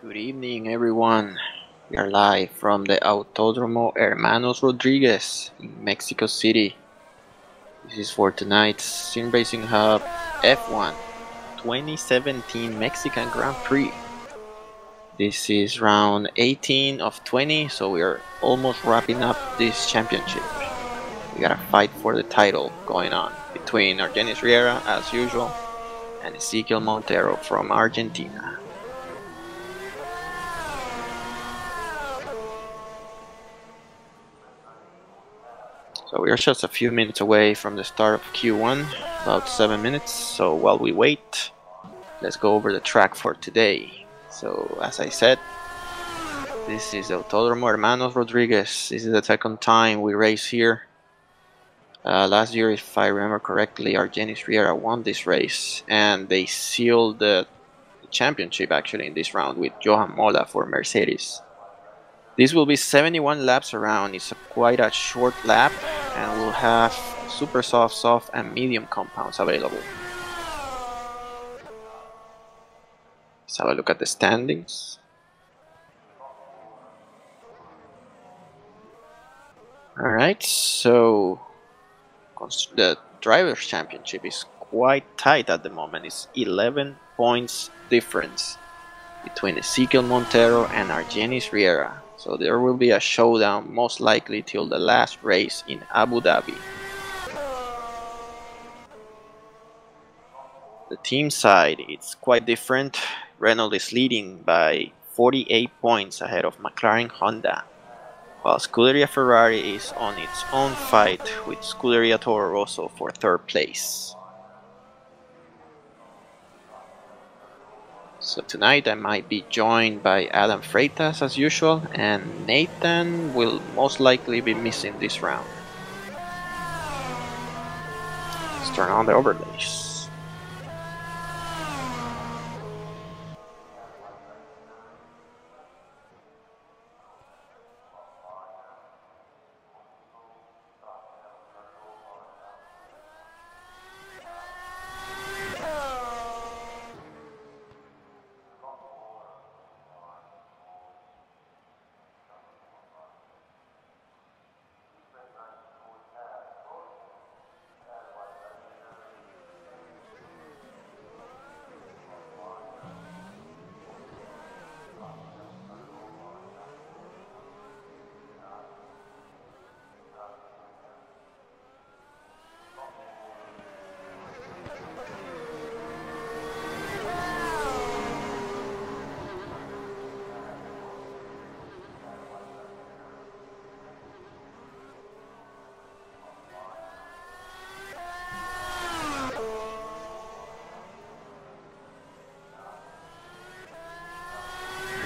Good evening, everyone. We are live from the Autódromo Hermanos Rodriguez in Mexico City. This is for tonight's SimRacingHub F1 2017 Mexican Grand Prix. This is round 18 of 20, so we are almost wrapping up this championship. We got a fight for the title going on between Argenis Riera, as usual, and Ezequiel Montero from Argentina. So we are just a few minutes away from the start of Q1, about 7 minutes. So while we wait, let's go over the track for today. So as I said, this is Autódromo Hermanos Rodriguez. This is the second time we race here. Last year, if I remember correctly, Argenis Riera won this race, and they sealed the championship actually in this round with Johan Mola for Mercedes. This will be 71 laps around. It's quite a short lap, and we'll have super soft, and medium compounds available. Let's have a look at the standings. Alright, so the Drivers' Championship is quite tight at the moment. It's 11 points difference between Ezequiel Montero and Argenis Riera. So there will be a showdown most likely till the last race in Abu Dhabi. The team side, it's quite different. Renault is leading by 48 points ahead of McLaren Honda, while Scuderia Ferrari is on its own fight with Scuderia Toro Rosso for third place. So tonight I might be joined by Adam Freitas as usual, and Nathan will most likely be missing this round. Let's turn on the overlays.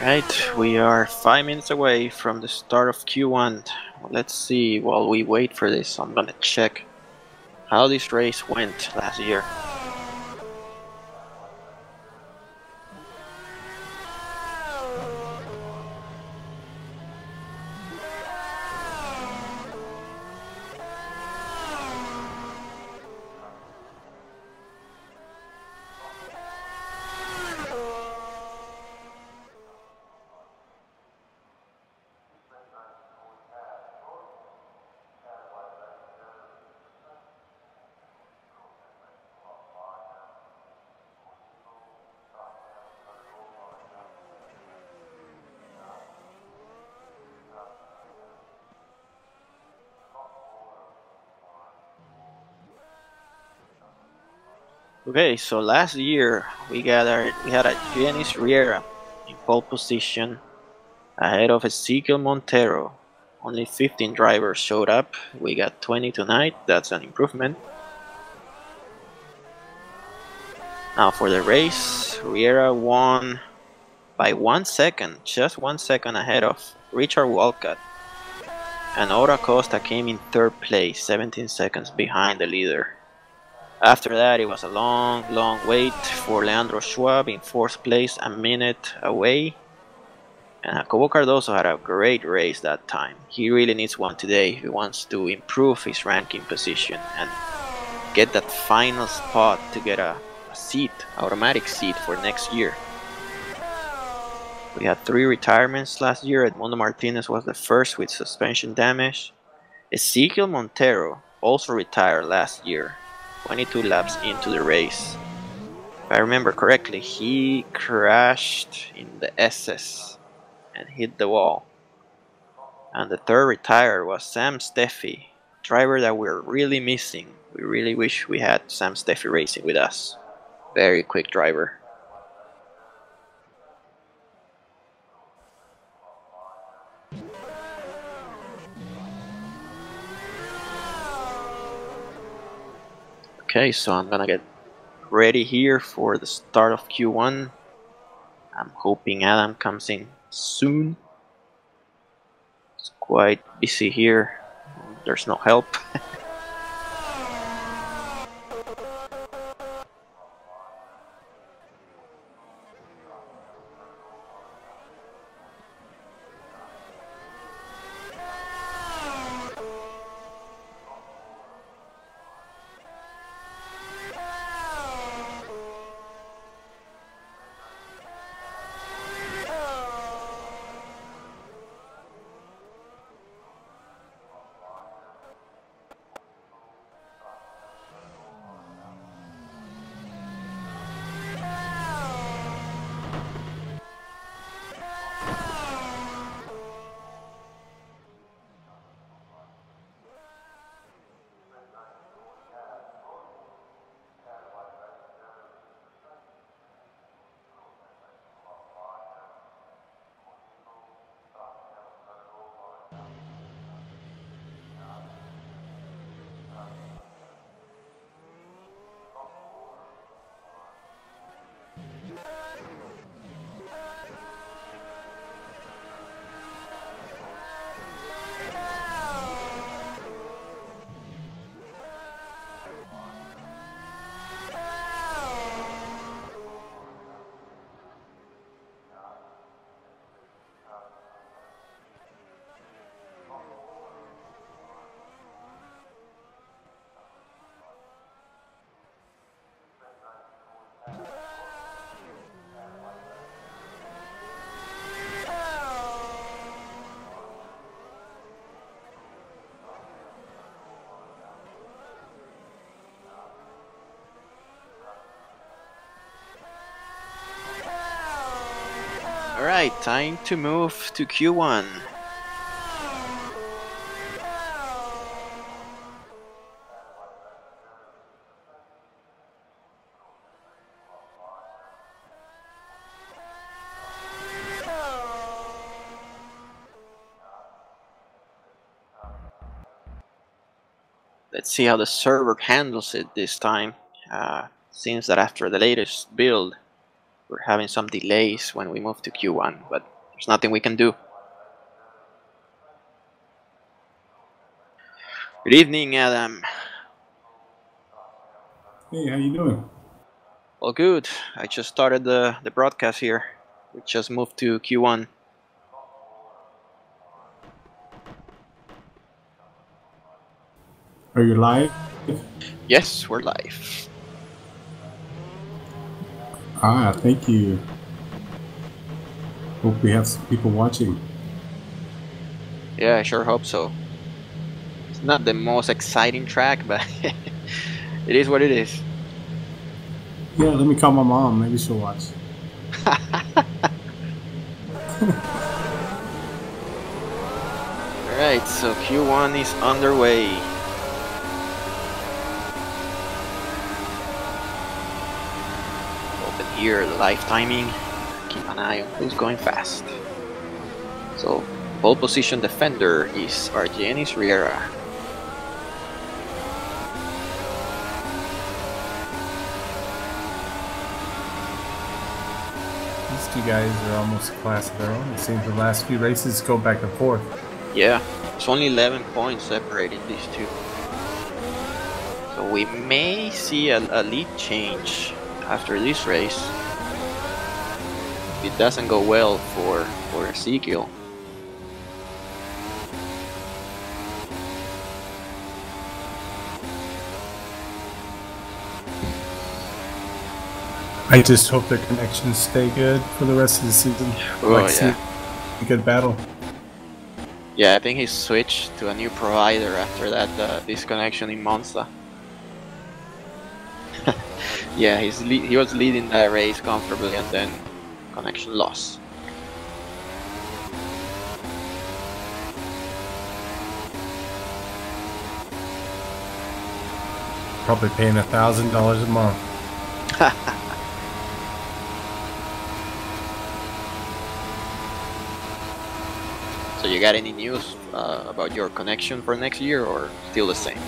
Right, we are 5 minutes away from the start of Q1. Let's see, while we wait for this, I'm gonna check how this race went last year. Okay, so last year we had Argenis Riera in pole position ahead of Ezequiel Montero. Only 15 drivers showed up. We got 20 tonight. That's an improvement. Now for the race, Riera won by 1 second, just 1 second ahead of Richard Walcott. And Ora Costa came in third place, 17 seconds behind the leader. After that, it was a long wait for Leandro Schwab in fourth place, a minute away. And Jacobo Cardoso had a great race that time. He really needs one today if he wants to improve his ranking position and get that final spot to get a seat, automatic seat for next year. We had 3 retirements last year. Edmundo Martinez was the first with suspension damage. Ezequiel Montero also retired last year, 22 laps into the race. If I remember correctly, he crashed in the SS and hit the wall. And the third retired was Sam Steffi, driver that we're really missing. We really wish we had Sam Steffi racing with us. Very quick driver. Okay, so I'm gonna get ready here for the start of Q1. I'm hoping Adam comes in soon. It's quite busy here. There's no help. Alright, time to move to Q1. Let's see how the server handles it this time. Seems that after the latest build, we're having some delays when we move to Q1, but there's nothing we can do. Good evening, Adam. Hey, how you doing? Well, good. I just started the broadcast here. We just moved to Q1. Are you live? Yes, we're live. Thank you. Hope we have some people watching. Yeah, I sure hope so. It's not the most exciting track, but it is what it is. Yeah, let me call my mom. Maybe she'll watch. Alright, so Q1 is underway. Open here the live timing. Keep an eye on who's going fast. So, pole position defender is Argenis Riera. These two guys are almost a class of their own. It seems the last few races go back and forth. Yeah, it's only 11 points separating these two. So we may see a lead change after this race. If it doesn't go well for Ezequiel. I just hope their connections stay good for the rest of the season. Oh, See yeah. a good battle. Yeah, I think he switched to a new provider after that disconnection in Monza. Yeah, he was leading that race comfortably, and then connection loss. Probably paying $1,000 a month. So you got any news about your connection for next year, or still the same?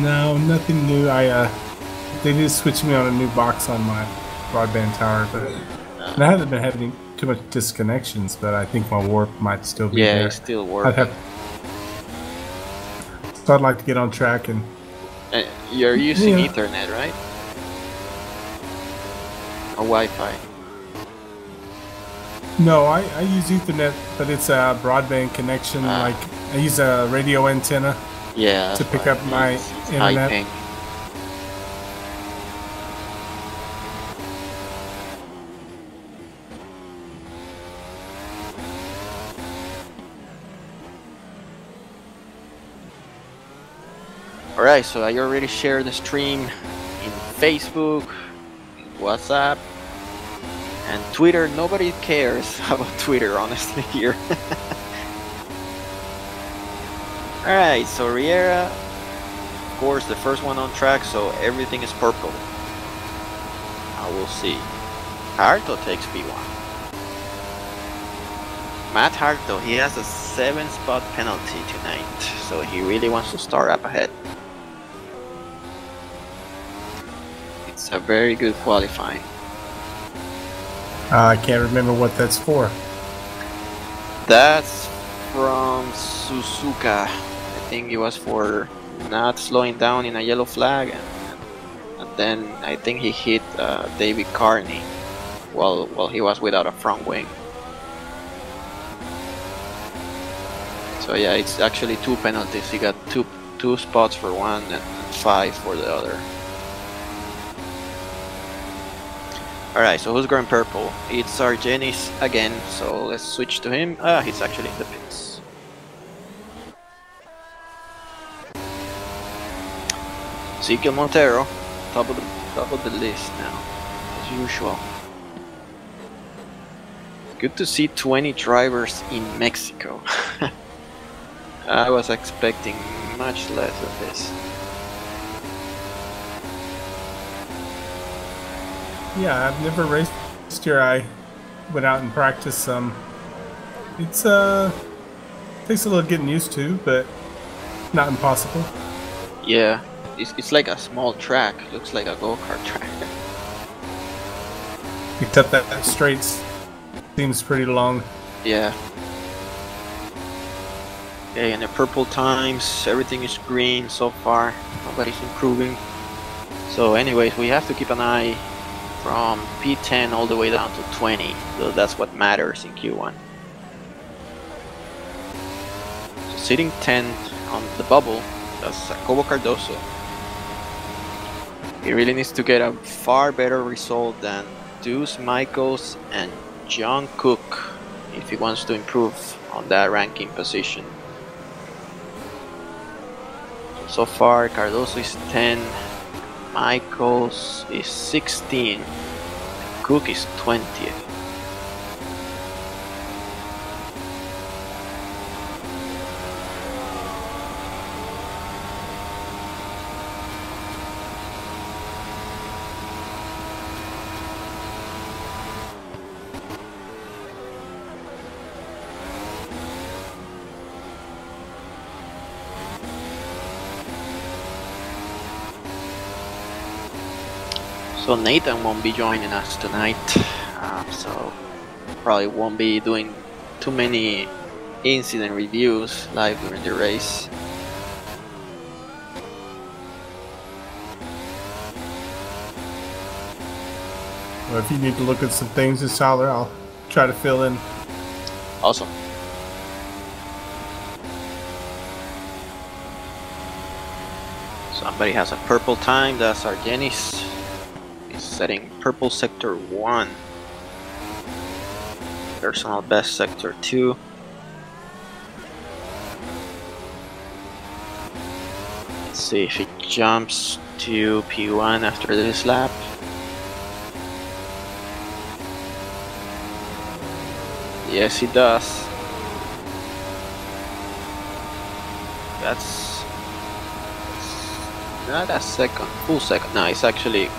No, nothing new. They did switch me on a new box on my broadband tower, but I haven't been having too much disconnections. But I think my warp might still be there. Yeah, it's still working. So I'd like to get on track and. You're using Ethernet, right? Or Wi-Fi? No, I use Ethernet, but it's a broadband connection. Like I use a radio antenna. Yeah. To pick up my internet. High ping. Alright, so I already shared the stream in Facebook, in WhatsApp, and Twitter. Nobody cares about Twitter, honestly, here. Alright, so Riera, of course, the first one on track, so everything is purple. I will see. Harto takes P1. Matt Harto, he has a 7-spot penalty tonight, so he really wants to start up ahead. It's a very good qualifying. I can't remember what that's for. That's from Suzuka. I think it was for not slowing down in a yellow flag, and then I think he hit David Carney while he was without a front wing. So yeah, it's actually 2 penalties. He got two spots for one and 5 for the other. Alright, so who's going purple? It's Argenis again, so let's switch to him. He's actually in the pits. Ezekiel Montero, top of the list now, as usual. Good to see 20 drivers in Mexico. I was expecting much less of this. Yeah, I've never raced here. I went out and practiced some. It's takes a little getting used to, but not impossible. Yeah, it's like a small track. Looks like a go-kart track. Except that straight seems pretty long. Yeah. Okay, and the purple times, everything is green so far. Nobody's improving. So anyways, we have to keep an eye from P10 all the way down to 20. So that's what matters in Q1. So sitting 10 on the bubble, that's Jacobo Cardoso. He really needs to get a far better result than Deuce Michaels and John Cook if he wants to improve on that ranking position. So far, Cardoso is 10, Michaels is 16, Cook is 20th. So Nathan won't be joining us tonight, so probably won't be doing too many incident reviews live during the race. Well, if you need to look at some things this holler, I'll try to fill in. Awesome. Somebody has a purple time, that's Argenis. He's setting purple sector 1. Personal best sector 2. Let's see if he jumps to P1 after this lap. Yes, he does. That's not a second, full second. No, it's actually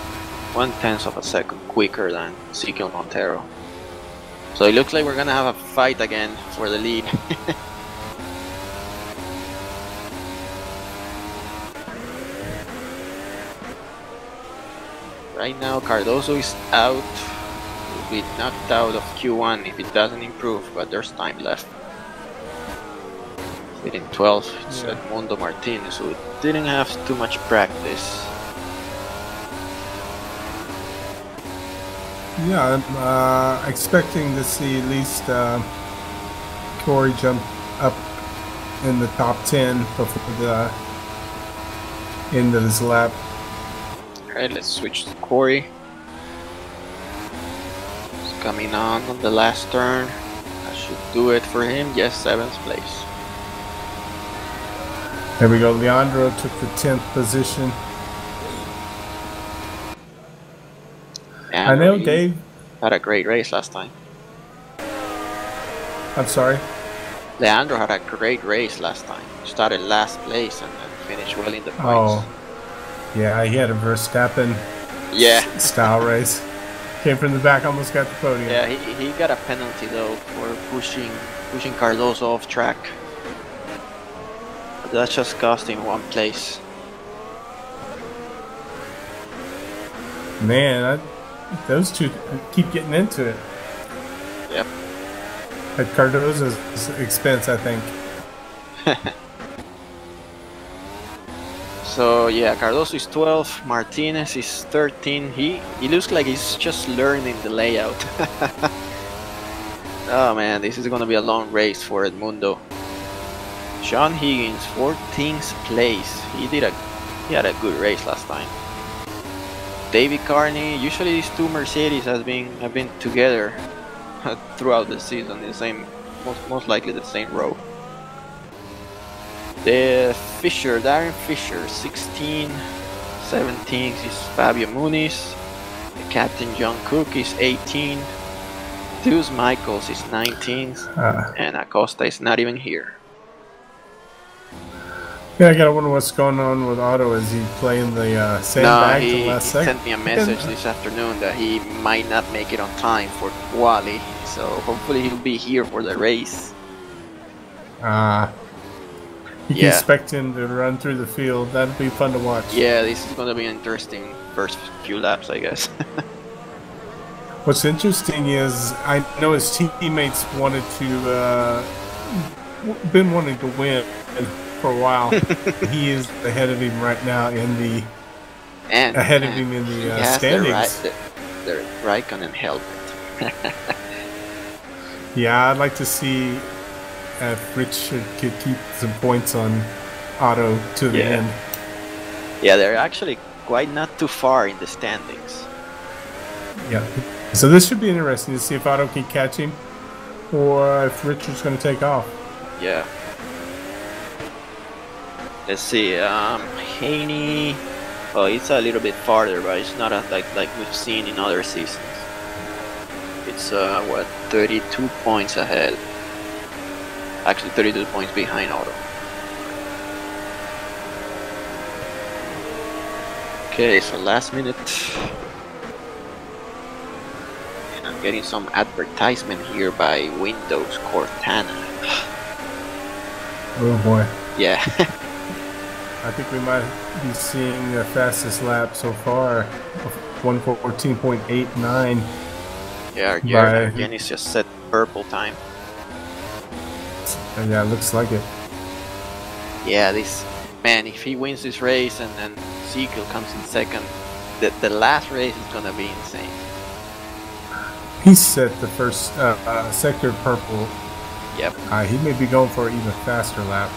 1/10 of a second quicker than Ezekiel Montero. So it looks like we're gonna have a fight again for the lead. Right now, Cardoso is out. Will be knocked out of Q1 if it doesn't improve, but there's time left. In 12, it's Edmundo Martinez, who didn't have too much practice. Yeah, I'm expecting to see at least Corey jump up in the top 10 before the end of this lap. Alright, let's switch to Corey. He's coming on the last turn. That should do it for him. Yes, 7th place. There we go. Leandro took the 10th position. And I know Dave had a great race last time. I'm sorry. Leandro had a great race last time. Started last place and then finished well in the points. Oh, yeah, he had a Verstappen style race. Came from the back, almost got the podium. Yeah, he got a penalty though for pushing Cardoso off track. But that just cost him 1 place. Man, those two keep getting into it. Yep. At Cardoso's expense, I think. So yeah, Cardoso is 12, Martinez is 13. He looks like he's just learning the layout. Oh man, this is gonna be a long race for Edmundo. Sean Higgins, 14th place. He had a good race last time. David Carney. Usually these two Mercedes have been together throughout the season. The same, most likely the same row. The Darren Fisher, 16, 17 is Fabio Muniz. The captain John Cook is 18. Deuce Michaels is 19th, and Acosta is not even here. Yeah, I gotta wonder what's going on with Otto. Is he playing the same bag to the last second? He sent me a message this afternoon that he might not make it on time for Wally, so hopefully he'll be here for the race. You can expect him to run through the field. That'd be fun to watch. Yeah, this is gonna be an interesting first few laps, I guess. What's interesting is I know his teammates wanted to, been wanting to win for a while. He is ahead of him right now in the standings. The Raikkonen helmet. Yeah, I'd like to see if Richard could keep some points on Otto to the end. Yeah, they're actually quite not too far in the standings. Yeah, so this should be interesting to see if Otto can catch him or if Richard's going to take off. Yeah. Let's see, Haney. Oh, it's a little bit farther, but it's not like we've seen in other seasons. It's 32 points ahead. Actually, 32 points behind Otto. Okay, so last minute. And I'm getting some advertisement here by Windows Cortana. Oh boy. Yeah. I think we might be seeing the fastest lap so far of 1:14.89. Yeah, Argenis just set purple time. And yeah, it looks like it. Yeah, man, if he wins this race and then Ezekiel comes in second, the last race is gonna be insane. He set the first sector purple. Yep. He may be going for an even faster lap.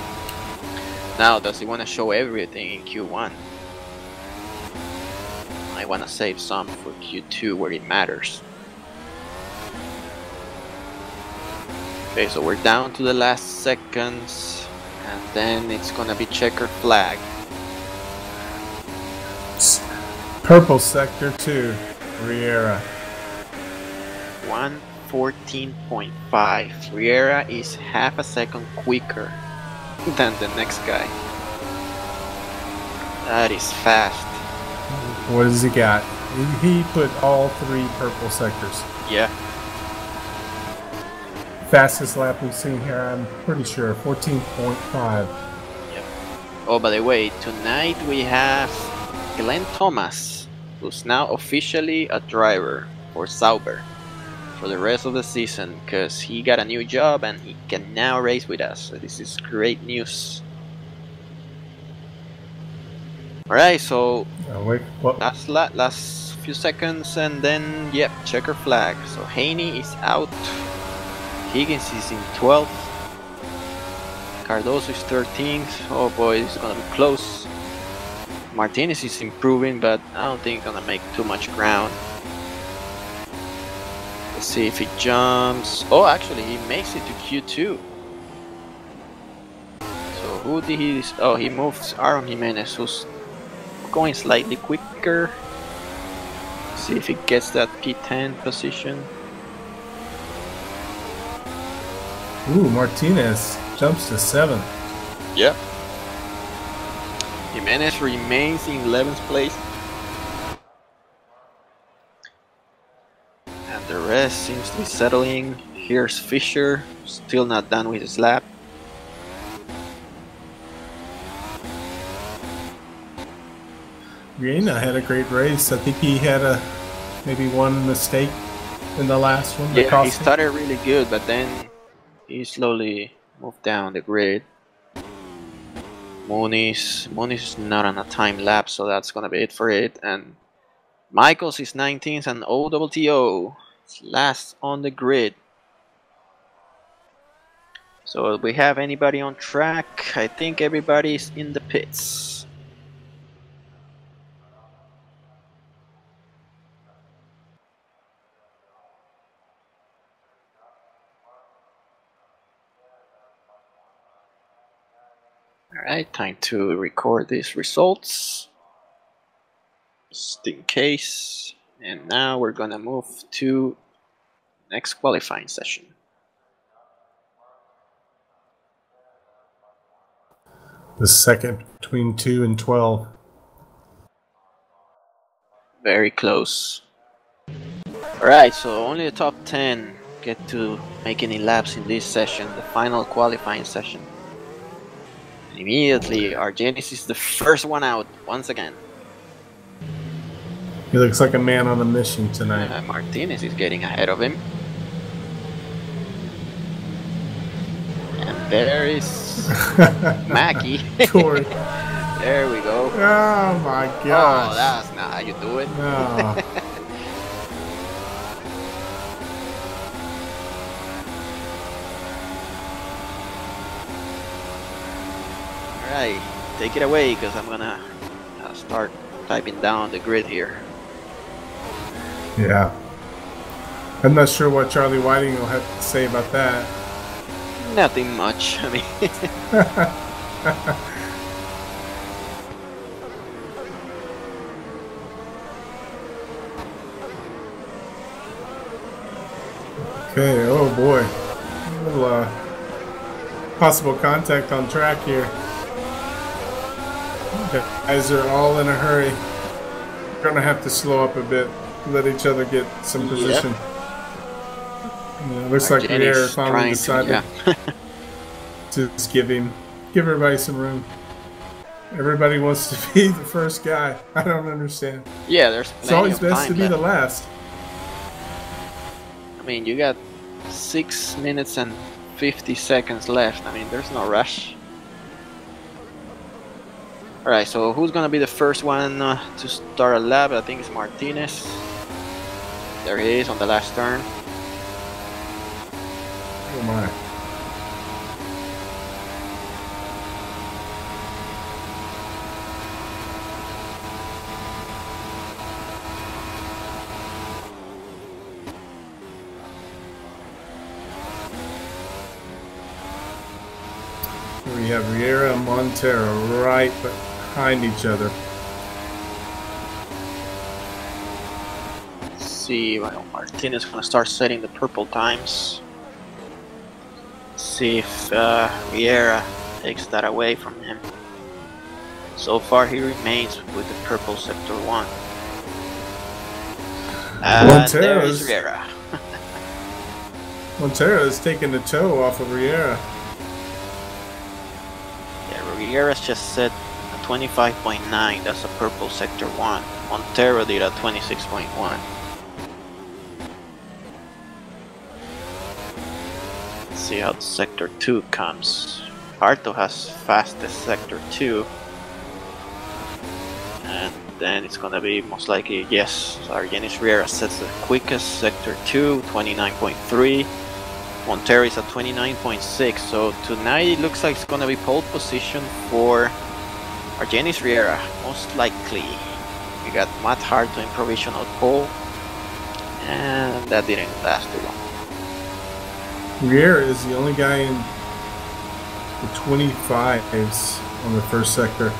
Now, does he want to show everything in Q1? might want to save some for Q2 where it matters. Okay, so we're down to the last seconds, and then it's gonna be checkered flag. Purple sector 2, Riera. 1:14.5. Riera is half a second quicker than the next guy. That is fast. What has he got? He put all 3 purple sectors. Yeah. Fastest lap we've seen here, I'm pretty sure, 14.5. Yep. Oh, by the way, tonight we have Glenn Thomas, who's now officially a driver for Sauber for the rest of the season, because he got a new job and he can now race with us. So this is great news. Alright, so Wait, what? last few seconds, and then yep, checker flag. So Haney is out, Higgins is in 12th, Cardoso is 13th. Oh boy, it's gonna be close. Martinez is improving, but I don't think he's gonna make too much ground. Let's see if he jumps. Oh, actually, he makes it to Q2. So who did he? Oh, he moves Aaron Jimenez, who's going slightly quicker. See if he gets that P10 position. Ooh, Martinez jumps to 7th. Yep. Jimenez remains in 11th place. And the rest seems to be settling. Here's Fisher, still not done with his lap. Riena had a great race. I think he had maybe one mistake in the last one. Yeah, he started really good, but then he slowly moved down the grid. Muniz is not on a time lapse, so that's gonna be it for it. And Michaels is 19th, and OWTO is last on the grid. So do we have anybody on track? I think everybody's in the pits. Alright, time to record these results, just in case. And now we're gonna move to next qualifying session. The second between 2 and 12. Very close. Alright, so only the top 10 get to make any laps in this session, the final qualifying session. Immediately, Argenis is the first one out once again. He looks like a man on a mission tonight. Martinez is getting ahead of him. And there is Mackie. Corey. There we go. Oh my gosh. Oh, that's not how you do it. No. Alright, take it away, because I'm gonna start typing down the grid here. Yeah. I'm not sure what Charlie Whiting will have to say about that. Nothing much, I mean. Okay, oh boy. A little possible contact on track here. The guys are all in a hurry. We're gonna have to slow up a bit, let each other get some position. Yeah, looks like Riera finally decided to just give everybody some room. Everybody wants to be the first guy. I don't understand. Yeah, there's it's always best to be the last. I mean, you got 6 minutes and 50 seconds left. I mean, there's no rush. Alright, so who's gonna be the first one to start a lap? I think it's Martinez. There he is on the last turn. Oh my. We have Riera and Montero right behind each other. Let's see, well, Martinez is going to start setting the purple times. See if Riera takes that away from him. So far he remains with the purple sector 1. There is Riera. Montero is taking the toe off of Riera. Yeah, Riera's just set a 25.9, that's a purple sector 1. Montero did a 26.1. Let's see how sector 2 comes. Harto has fastest sector 2. And then it's gonna be most likely, yes, Argenis Riera sets the quickest sector 2, 29.3. Montero is at 29.6, so tonight it looks like it's gonna be pole position for Argenis Riera, most likely. We got Matt Harto in provisional pole, and that didn't last too long. Riera is the only guy in the 25s on the first sector.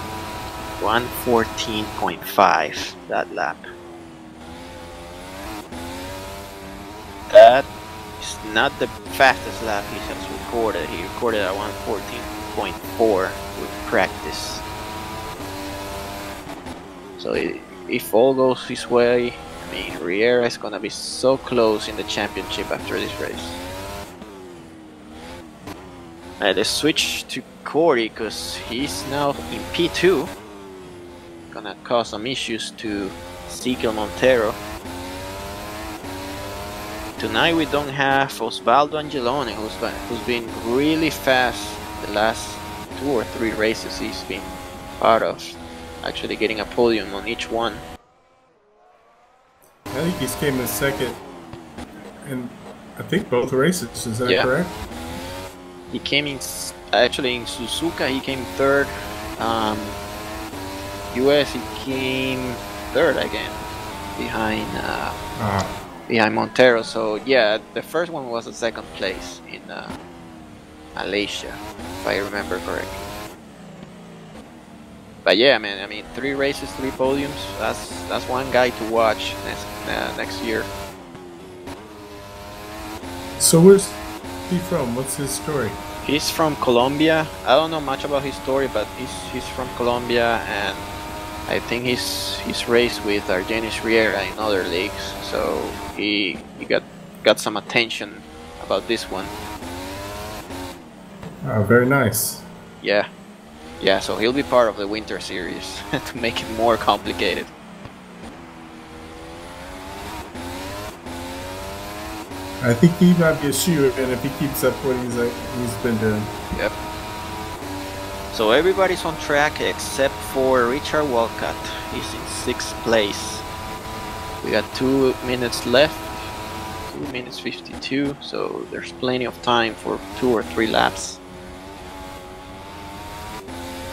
114.5 that lap. That is not the fastest lap he has recorded. He recorded at 114.4 with practice. So if all goes his way, I mean, Riera is gonna be so close in the championship after this race. Let's switch to Corey because he's now in P2. Gonna cause some issues to Ezekiel Montero. Tonight we don't have Osvaldo Angelone, who's been really fast the last 2 or 3 races he's been part of, actually getting a podium on each one. I think he's came in second in, I think, both races, is that correct? He came in, actually in Suzuka he came 3rd. US he came 3rd again, behind behind Montero. So yeah, the first one was a 2nd place in Malaysia, if I remember correctly. But yeah, man, I mean, 3 races, 3 podiums. That's one guy to watch next year. So where's he from? What's his story? He's from Colombia. I don't know much about his story, but he's from Colombia, and I think he's raced with Argenis Riera in other leagues, so he got some attention about this one. Very nice. Yeah, so he'll be part of the winter series to make it more complicated. I think he might be a shoe, and if he keeps up what he's been doing. Yep. So everybody's on track except for Richard Walcott. He's in 6th place. We got 2 minutes left, 2 minutes 52, so there's plenty of time for 2 or 3 laps.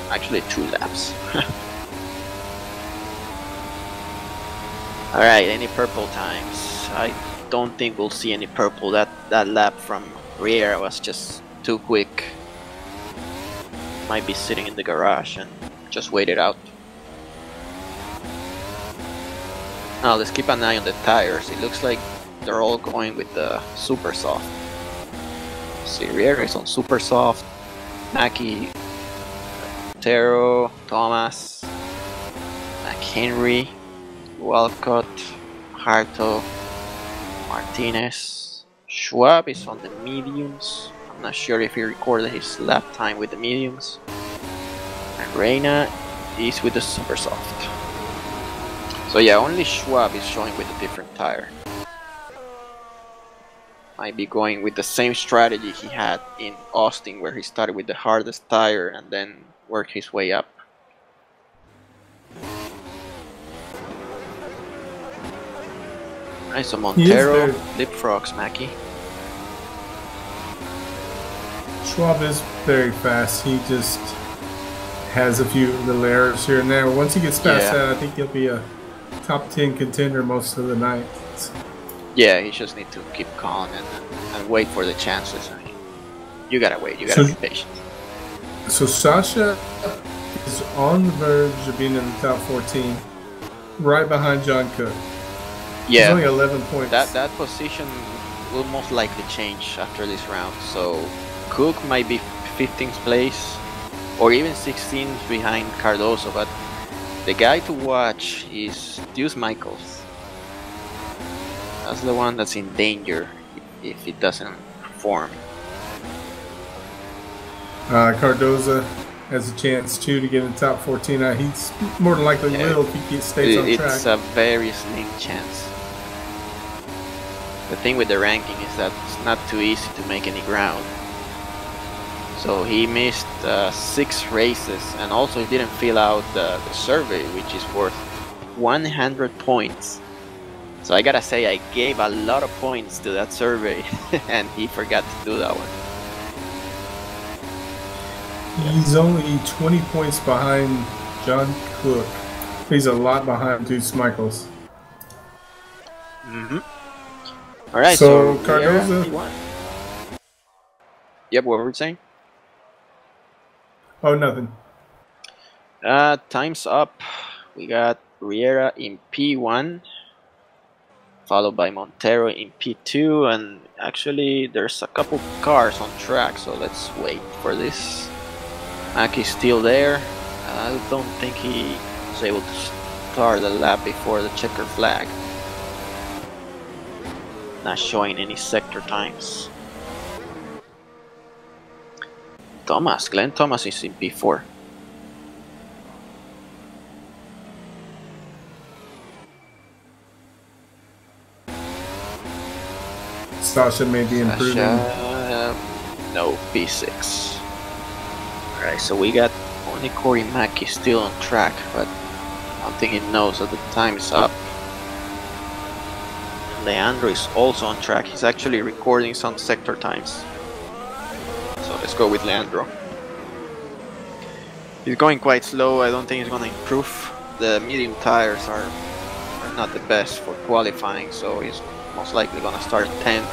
Actually 2 laps. Alright, any purple times? I don't think we'll see any purple. That lap from Riera was just too quick. Might be sitting in the garage and just wait it out. Now let's keep an eye on the tires. It looks like they're all going with the super soft. See, Riera is on super soft. Mackie, Montero, Thomas, McHenry, Walcott, Harto, Martinez. Schwab is on the mediums. I'm not sure if he recorded his lap time with the mediums. And Reina is with the super soft. So yeah, only Schwab is showing with a different tire. Might be going with the same strategy he had in Austin, where he started with the hardest tire and then worked his way up. Nice, so Montero leapfrogs Mackie. Schwab is very fast. He just has a few little errors here and there. Once he gets past that, I think he'll be a top 10 contender most of the night. Yeah, he just need to keep calm and wait for the chances. I mean, you gotta wait. You gotta be patient. So Sasha is on the verge of being in the top 14, right behind John Cook. He's Yeah, only 11 points. that position will most likely change after this round. So Cook might be 15th place or even 16th behind Cardoso, but the guy to watch is Deuce Michaels. That's the one that's in danger if it doesn't perform. Cardoza has a chance too to get in the top 14. He's more than likely will if he stays on track. It's a very slim chance. The thing with the ranking is that it's not too easy to make any ground. So he missed 6 races, and also he didn't fill out the survey, which is worth 100 points. So I gotta say, I gave a lot of points to that survey, and he forgot to do that one. He's only 20 points behind John Cook. He's a lot behind Deuce Michaels. Alright, so Cardoza. Yep, what were we saying? Oh, nothing. Time's up. We got Riera in P1, followed by Montero in P2, and actually there's a couple cars on track, so let's wait for this. Mackey's still there. I don't think he was able to start the lap before the checker flag. Not showing any sector times. Glenn Thomas is in P4. Sasha may be improving. No, P6. Alright, so we got only Corey Mackey still on track, but I don't think he knows that the time is up. And Leandro is also on track. He's actually recording some sector times. So let's go with Leandro. He's going quite slow. I don't think he's going to improve. The medium tires are not the best for qualifying, so he's most likely going to start 10th.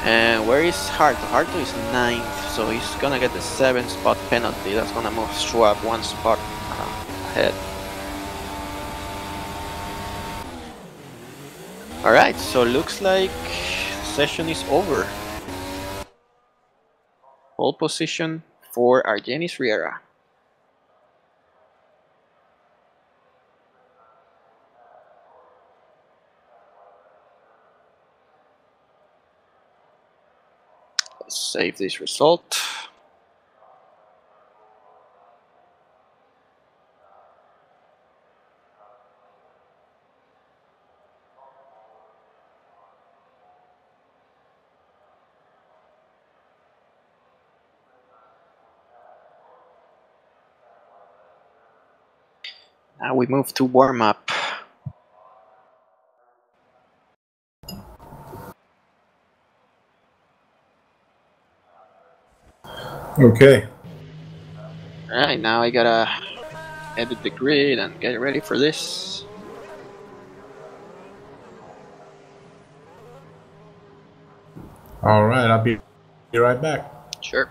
And where is Harto? Harto is 9th, so he's going to get the 7th spot penalty. That's going to move Schwab 1 spot ahead. Alright, so looks like the session is over. Pole position for Argenis Riera. Let's save this result. Now we move to warm-up. Okay. Alright, now I gotta edit the grid and get ready for this. Alright, I'll be right back. Sure.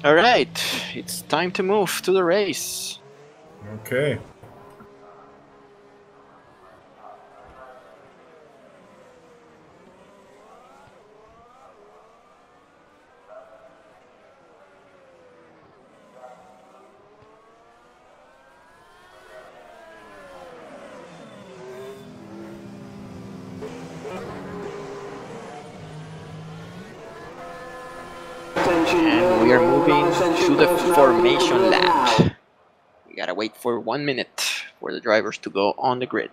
Alright, it's time to move to the race. Okay. And we are moving to the formation lap. We gotta wait for 1 minute for the drivers to go on the grid.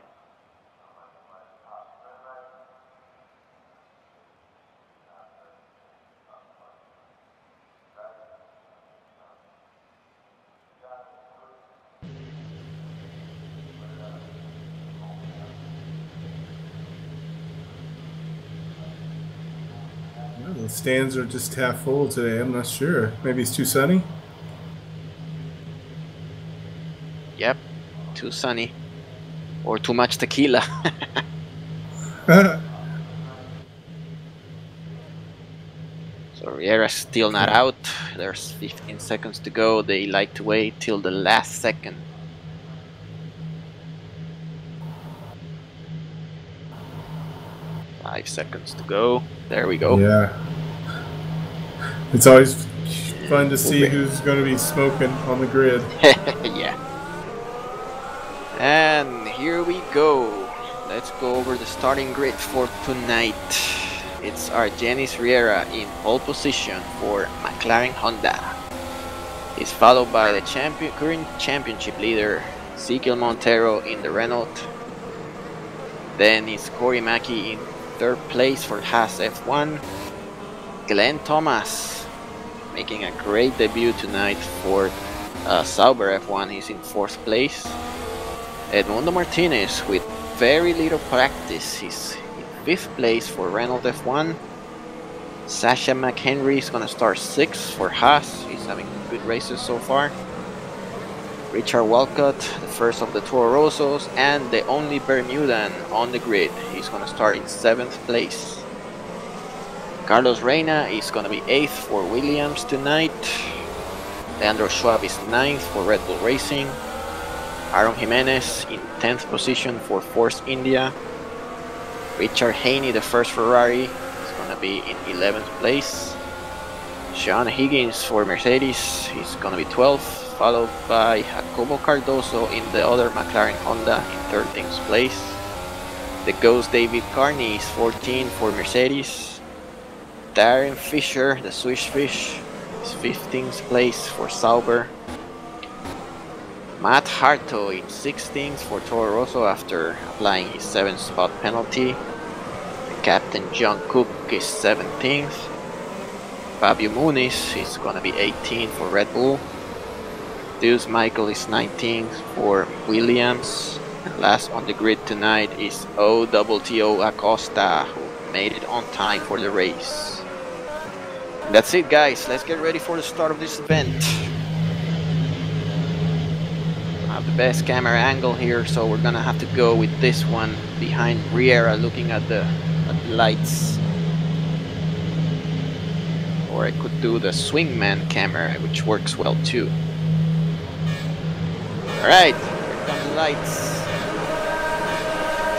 Well, the stands are just half full today. I'm not sure. Maybe it's too sunny. Yep, too sunny. Or too much tequila. So Riera's still not out. There's 15 seconds to go. They like to wait till the last second. Five seconds to go. There we go. Yeah. It's always fun to see who's going to be smoking on the grid. Yeah. And here we go. Let's go over the starting grid for tonight. It's Argenis Riera in pole position for McLaren Honda. He's followed by the current championship leader, Ezequiel Montero in the Renault. Then it's Corey Mackey in third place for Haas F1. Glenn Thomas making a great debut tonight for Sauber F1. He's in fourth place. Edmundo Martinez with very little practice. He's in fifth place for Renault F1. Sasha McHenry is gonna start sixth for Haas. He's having good races so far. Richard Walcott, the first of the Toro Rossos, and the only Bermudan on the grid. He's gonna start in seventh place. Carlos Reina is gonna be eighth for Williams tonight. Leandro Schwab is ninth for Red Bull Racing. Aaron Jimenez in 10th position for Force India. Richard Haney, the first Ferrari, is going to be in 11th place. Sean Higgins for Mercedes, he's going to be 12th, followed by Jacobo Cardoso in the other McLaren Honda in 13th place. The Ghost David Carney is 14th for Mercedes. Darren Fisher, the Swiss Fish, is 15th place for Sauber. Matt Harto in 16th for Toro Rosso after applying his 7th spot penalty. Captain John Cook is 17th. Fabio Muniz is going to be 18th for Red Bull. Deuce Michael is 19th for Williams. And last on the grid tonight is OTTO Acosta, who made it on time for the race. And that's it, guys. Let's get ready for the start of this event. The best camera angle here, so we're gonna have to go with this one behind Riera, looking at the lights, or I could do the swingman camera, which works well too. Alright, here come the lights.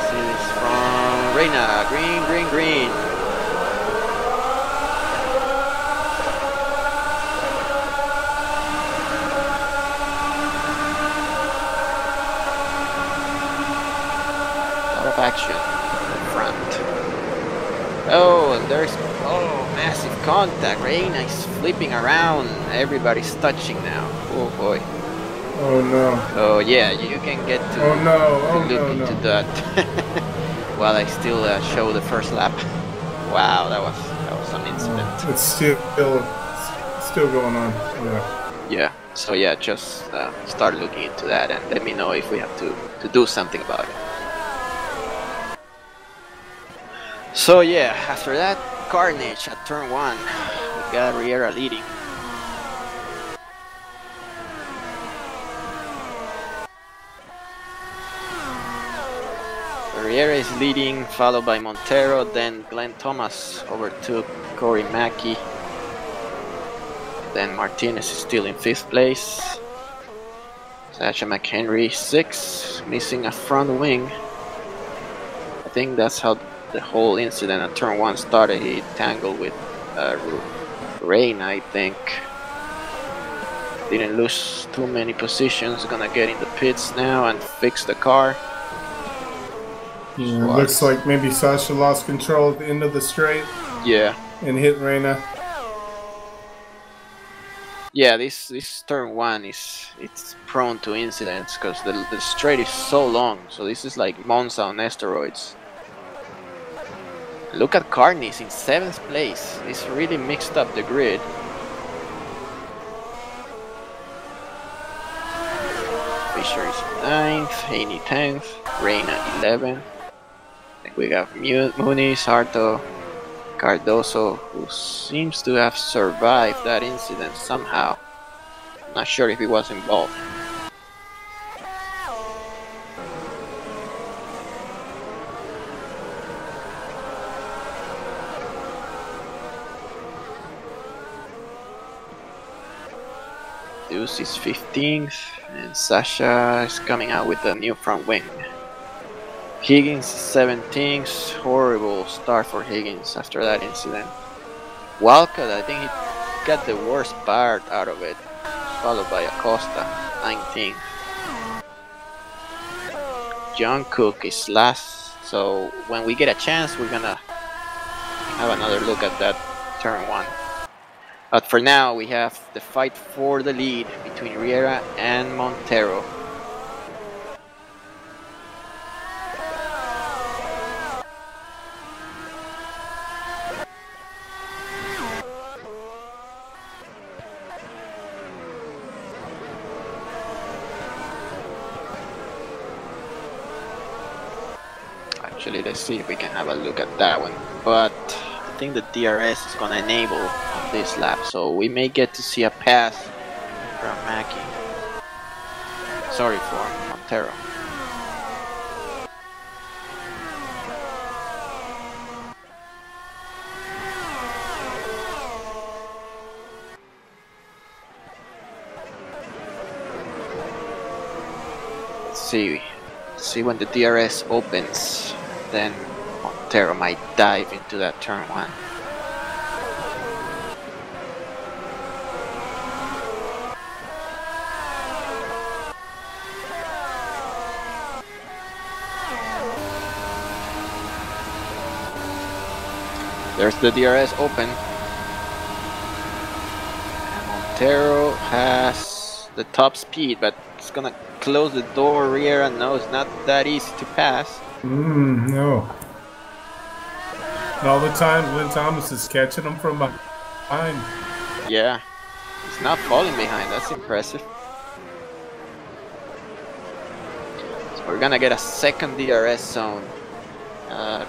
See this from Reina. Green, green, green. Action in front. Oh, and there's massive contact. Reina is flipping around. Everybody's touching now. Oh boy. Oh no. Oh yeah, you can get to look into that while I still show the first lap. Wow, that was some incident. It's still going on. Yeah. Yeah. So yeah, just start looking into that and let me know if we have to do something about it. So yeah, after that carnage at turn 1, we got Riera leading. Riera is leading, followed by Montero, then Glenn Thomas overtook Corey Mackey. Then Martinez is still in 5th place. Sasha McHenry 6th, missing a front wing. I think that's how the whole incident at turn 1 started. He tangled with Rain, I think. Didn't lose too many positions. Gonna get in the pits now and fix the car. Yeah, looks like maybe Sasha lost control at the end of the straight. Yeah. And hit Reina. Yeah, this turn 1 it's prone to incidents because the straight is so long. So this is like Monza on steroids. Look at Carney's in 7th place. This really mixed up the grid. Fisher is 9th, Haney 10th, Reina 11th. Then we got Muniz, Harto, Cardoso, who seems to have survived that incident somehow. Not sure if he was involved. Deuce is 15th, and Sasha is coming out with a new front wing. Higgins 17th, horrible start for Higgins after that incident. Walcott, I think he got the worst part out of it, followed by Acosta, 19th. John Cook is last, so when we get a chance, we're gonna have another look at that turn 1. But for now, we have the fight for the lead between Riera and Montero. Actually, let's see if we can have a look at that one. But I think the DRS is going to enable on this lap, so we may get to see a pass from Mackie. Sorry for Montero. Let's see when the DRS opens. Then Montero might dive into that turn 1. There's the DRS open. And Montero has the top speed, but it's gonna close the door. Riera knows it's not that easy to pass. No. And all the time, Glenn Thomas is catching him from behind. Yeah, he's not falling behind. That's impressive. So we're gonna get a second DRS zone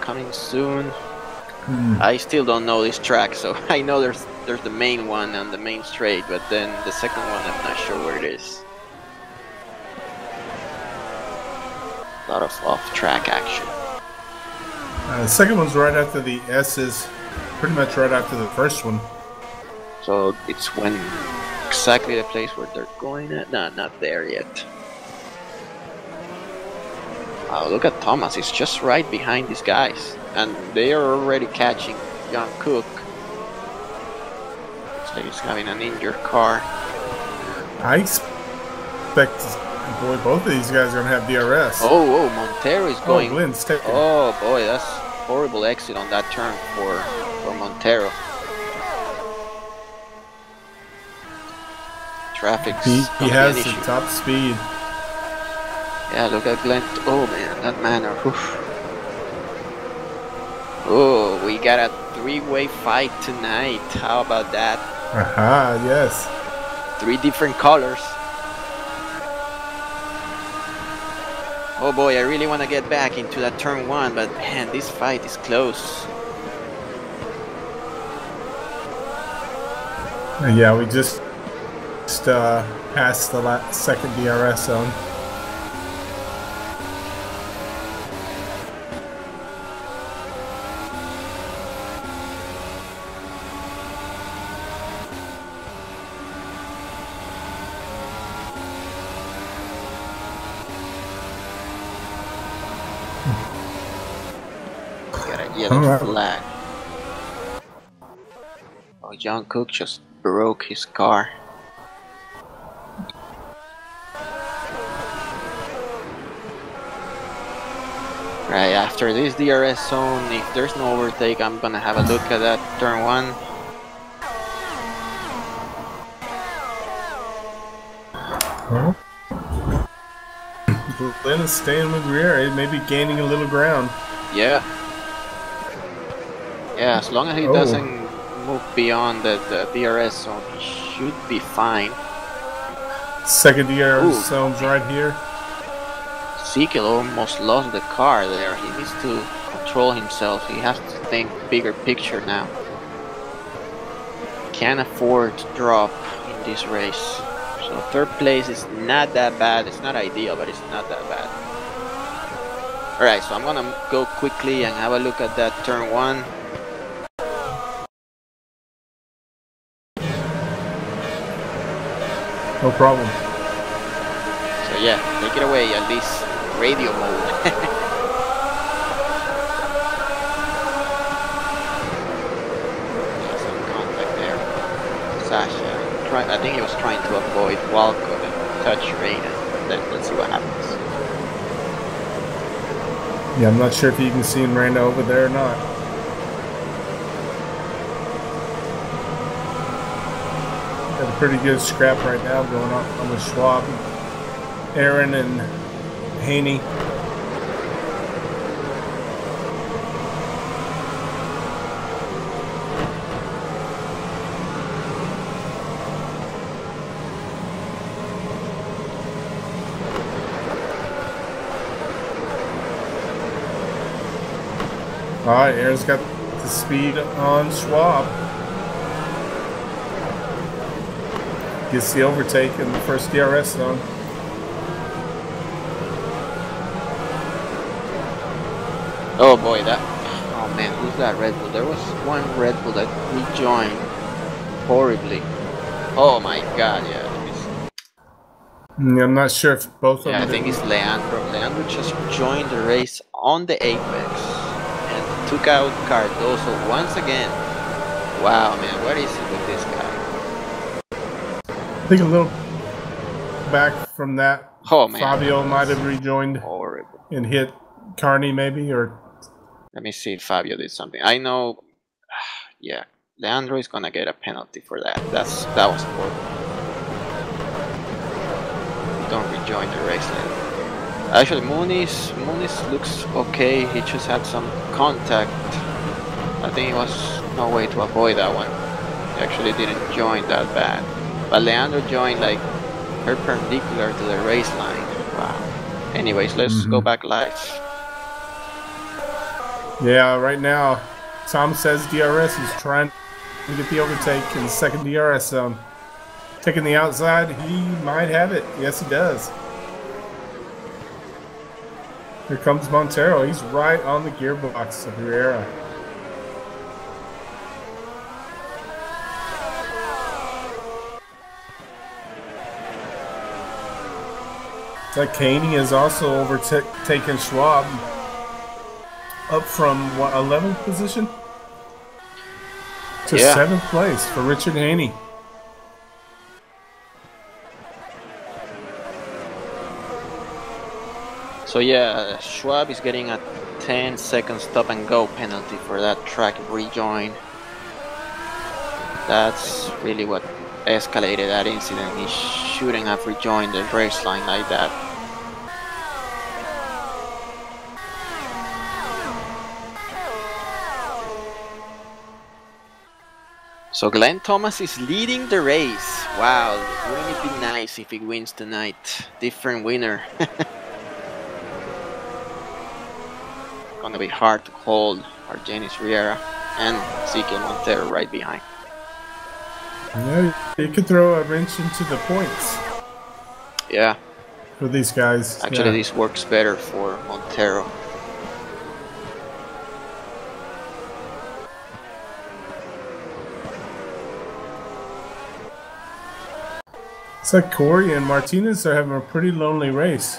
coming soon. I still don't know this track, so I know there's the main one on the main straight, but then the second one I'm not sure where it is. A lot of off-track action. The second one's right after the S's, pretty much right after the first one. So it's when exactly the place where they're going at? No, not there yet. Wow, look at Thomas, he's just right behind these guys. And they are already catching John Cook. Looks like he's having an injured car. I expect, boy, both of these guys are going to have DRS. Oh, Montero is going. Oh, Glenn's taking. Oh boy, that's horrible exit on that turn for Montero. Traffic's He has the top speed. Yeah, look at Glenn. Oh man, that manner. Oof. Oh, we got a three-way fight tonight. How about that? Aha, yes. 3 different colors. Oh boy, I really want to get back into that turn 1, but man, this fight is close. Yeah, we just passed the second DRS zone. yellow All right. flag. Oh, John Cook just broke his car. Right, after this DRS zone, if there's no overtake, I'm gonna have a look at that turn 1. Well, Glenn is staying with Riera, maybe gaining a little ground. Yeah. Yeah, as long as he doesn't move beyond the DRS zone, he should be fine. Second DRS zone's right here. Ezekiel almost lost the car there. He needs to control himself. He has to think bigger picture now. Can't afford to drop in this race. So third place is not that bad. It's not ideal, but it's not that bad. Alright, so I'm gonna go quickly and have a look at that turn 1. No problem. So yeah, take it away, at least radio mode. Yeah, some contact there. Sasha, I think he was trying to avoid Walcott and touch Raiden, but then let's see what happens. Yeah, I'm not sure if you can see Miranda over there or not. Got a pretty good scrap right now going on with Schwab, Aaron, and Haney. Alright, Aaron's got the speed on Schwab. Gets the overtake in the first DRS zone. Oh boy, oh man, who's that Red Bull? There was one Red Bull that rejoined horribly. Oh my god, yeah. I'm not sure if both of them. Yeah, I think it's Leandro. Leandro just joined the race on the apex and took out Cardoso once again. Wow, man, what is it with this guy? I think a little back from that, Oh man, Fabio might have rejoined horrible. and hit Carney maybe, or Let me see if Fabio did something. I know, yeah, Leandro is gonna get a penalty for that. That was horrible. Don't rejoin the race then. Actually, Muniz looks okay. He just had some contact. I think it was no way to avoid that one. He actually didn't join that bad. But Leandro joined like perpendicular to the race line. Wow. Anyways, let's go back live. yeah, right now, Tom says DRS is trying to get the overtake in the second DRS zone. Taking the outside, he might have it. Yes, he does. Here comes Montero. He's right on the gearbox of Riera. That Caney is also overtaken Schwab up from what, 11th position to 7th place for Richard Haney. So yeah, Schwab is getting a 10-second stop and go penalty for that track rejoin. That's really what escalated that incident. He shouldn't have rejoined the race line like that. So Glenn Thomas is leading the race. Wow, wouldn't it be nice if he wins tonight? Different winner. Gonna be hard to hold Argenis Riera and Ezekiel Montero right behind. Yeah, you could throw a wrench into the points. Yeah. For these guys. Actually, this works better for Montero. It's like Corey and Martinez are having a pretty lonely race.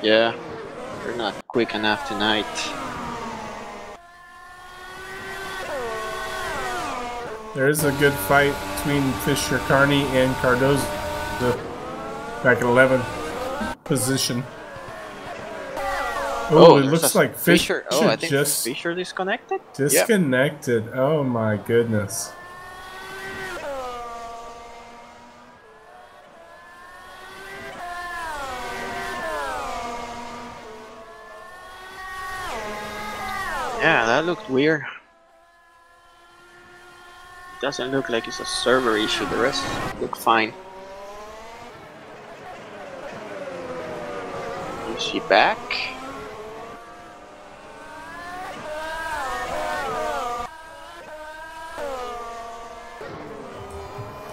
Yeah, they're not quick enough tonight. There is a good fight between Fisher, Carney, and Cardozo back at 11th position. Oh, it looks like Fisher. Oh, I think just Fisher disconnected. Disconnected. Yep. Oh my goodness. Yeah, that looked weird. Doesn't look like it's a server issue. The rest look fine. Is she back?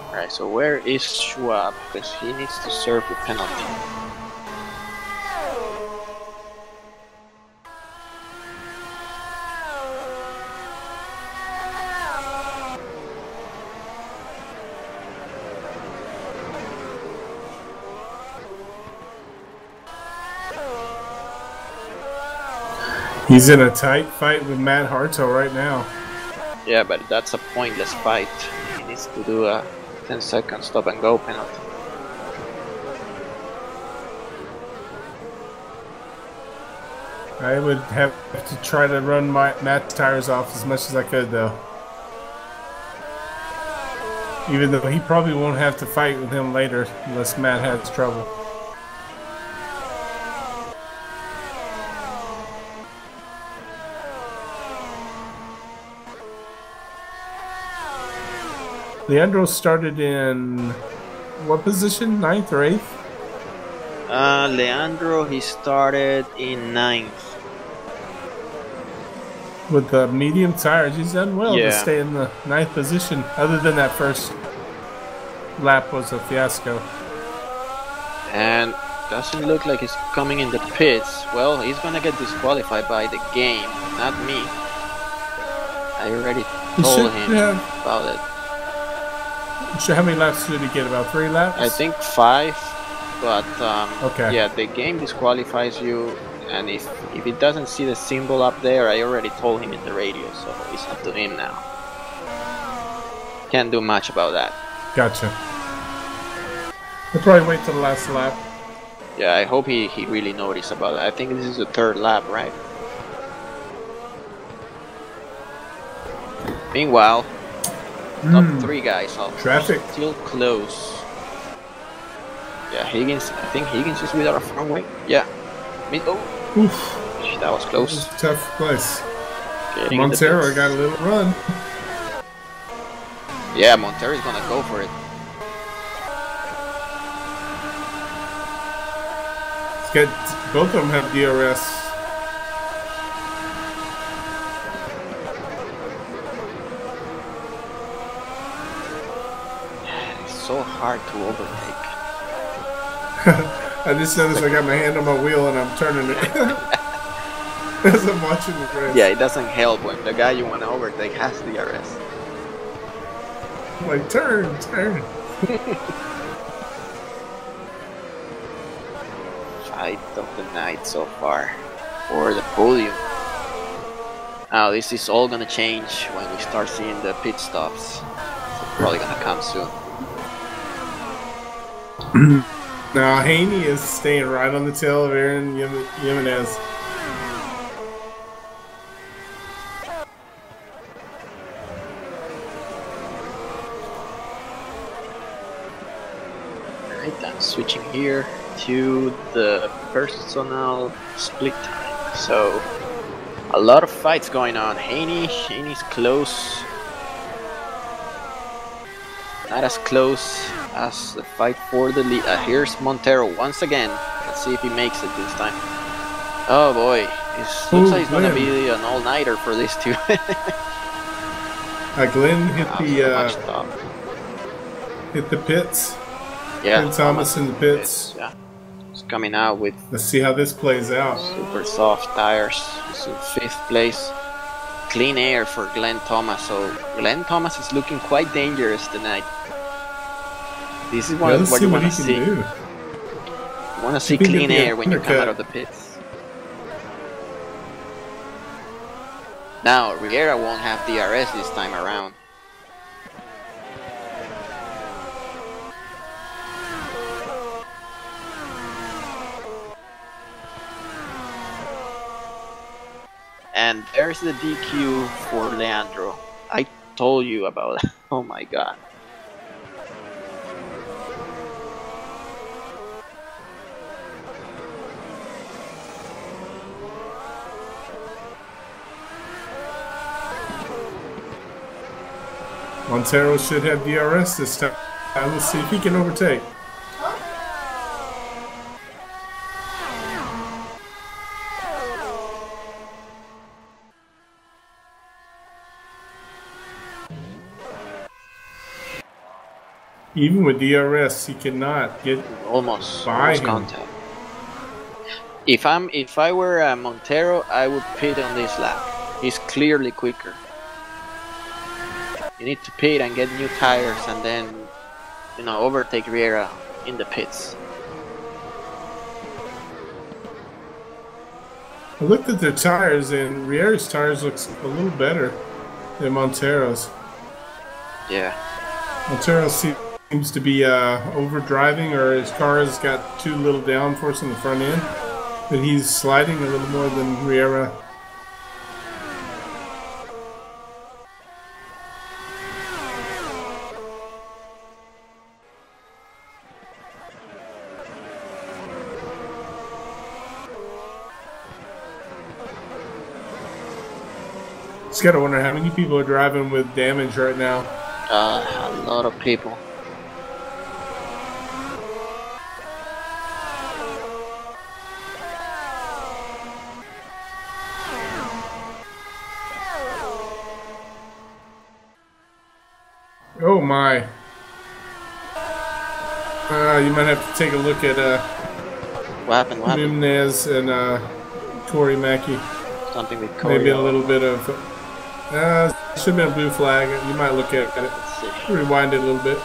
Alright, so where is Schwab? Because he needs to serve the penalty. He's in a tight fight with Matt Harto right now. Yeah, but that's a pointless fight. He needs to do a 10-second stop and go penalty. I would have to try to run Matt's tires off as much as I could, though. Even though he probably won't have to fight with him later unless Matt has trouble. Leandro started in what position? 9th or 8th? Leandro, he started in 9th. With the medium tires, he's done well Yeah. to stay in the 9th position. Other than that first lap was a fiasco. And doesn't look like he's coming in the pits. Well, he's gonna get disqualified by the game, not me. I already told him about it. How many laps did he get? About 3 laps? I think 5, but okay. Yeah, the game disqualifies you, and if he doesn't see the symbol up there, I already told him in the radio, so it's up to him now. Can't do much about that. Gotcha. He'll probably wait till the last lap. Yeah, I hope he really noticed about it. I think this is the 3rd lap, right? Meanwhile, top 3 guys are traffic still close. Yeah, Higgins. I think Higgins is without a front wing. Yeah. Oof. That was close. That was a tough place. Getting Montero got a little run. Yeah, Montero's gonna go for it. It's got, both of them have DRS. So hard to overtake. I just noticed I got my hand on my wheel and I'm turning it as I'm watching the race. Yeah, it doesn't help when the guy you want to overtake has DRS. I'm like, turn. Fight of the night so far for the podium. Now this is all gonna change when we start seeing the pit stops. It's probably gonna come soon. Now Haney is staying right on the tail of Aaron Jimenez. Alright, I'm switching here to the personal split time. So a lot of fights going on. Haney's close. Not as close as the fight for the lead. Here's Montero once again. Let's see if he makes it this time. Oh boy, it looks like it's gonna be an all-nighter for these two. Glenn hit the pits. Yeah, Glenn Thomas in the pits. Yeah, he's coming out with. Let's see how this plays out. Super soft tires. He's in 5th place. Clean air for Glenn Thomas. So Glenn Thomas is looking quite dangerous tonight. This is what you want to see. You want to see You can clean get the air when you come out undercut. of the pits. Now, Riera won't have DRS this time around. And there's the DQ for Leandro. I told you about it. Oh my god. Montero should have DRS this time. Let's see if he can overtake. Even with DRS, he cannot get Almost by him. contact. If I were Montero, I would pit on this lap. He's clearly quicker. You need to pit and get new tires and then, you know, overtake Riera in the pits. I looked at their tires, and Riera's tires looks a little better than Montero's. Yeah. Montero seems to be overdriving, or his car has got too little downforce on the front end, but he's sliding a little more than Riera. Just gotta wonder how many people are driving with damage right now. A lot of people. Oh my. You might have to take a look at What happened? What happened? Jimenez and Corey Mackey. Something with Corey. Maybe a little bit of... should have been a blue flag. You might look at it. Let's see. Rewind it a little bit.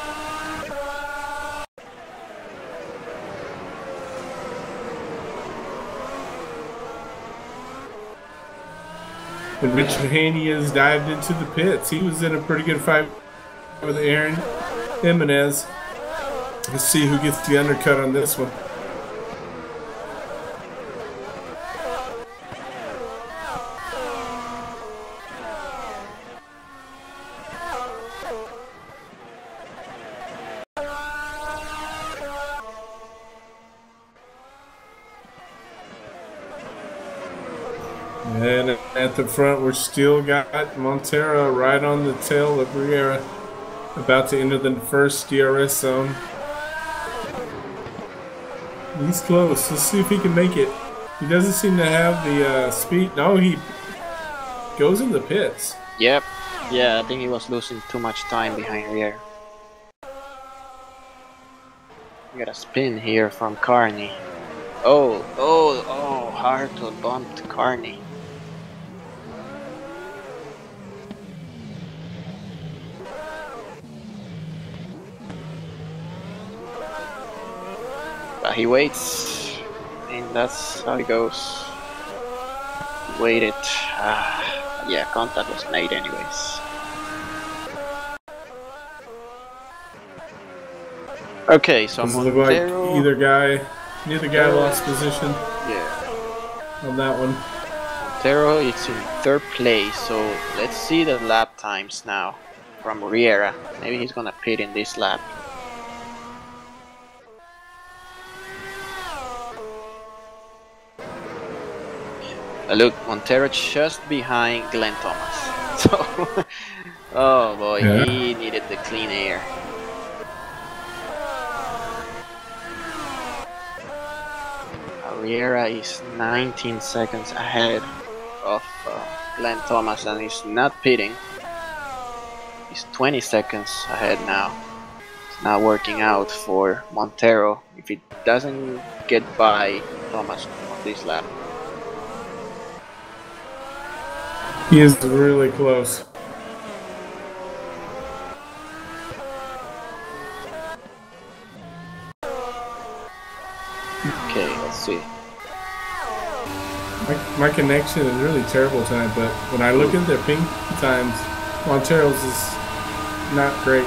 And Richard Haney has dived into the pits. He was in a pretty good fight with Aaron Jimenez. Let's see who gets the undercut on this one. And at the front, we're still got Montero right on the tail of Riera, about to enter the first DRS zone. He's close. Let's see if he can make it. He doesn't seem to have the speed. No, he goes in the pits. Yep. Yeah, I think he was losing too much time behind Riera. We got a spin here from Carney. Oh, Hartle bumped Carney. But he waits, and that's how it goes. He waited. Yeah, contact was made anyways. Okay, so Does it look like Montero... neither guy lost position Yeah. on that one. Montero is in third place, so let's see the lap times now from Riera. Maybe he's gonna pit in this lap. Look, Montero just behind Glenn Thomas. So, oh boy, Yeah. he needed the clean air. Riera is 19 seconds ahead of Glenn Thomas, and he's not pitting. He's 20 seconds ahead now. It's not working out for Montero if he doesn't get by Thomas on this lap. He is really close. see. My connection is really terrible tonight, but when I look at their ping times, Montero's is not great.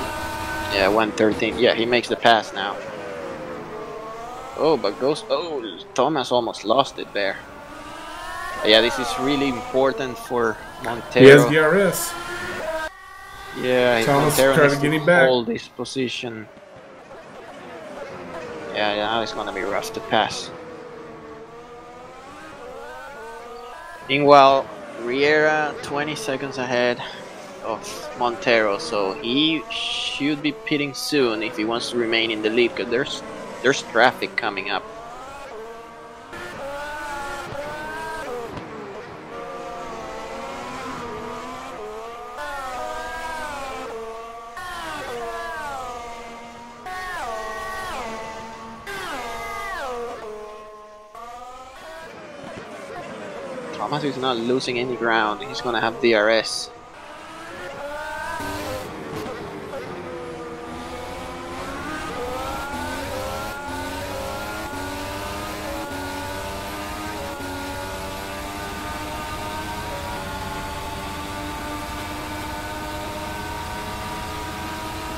Yeah, 113. Yeah, he makes the pass now. Oh, but Thomas almost lost it there. Yeah, this is really important for Montero. He has DRS. Yeah, Thomas Montero trying needs to get to him back. hold this position. Yeah, now it's gonna be rough to pass. Meanwhile, Riera 20 seconds ahead of Montero, so he should be pitting soon if he wants to remain in the lead, because there's traffic coming up. Thomas is not losing any ground. He's gonna have DRS.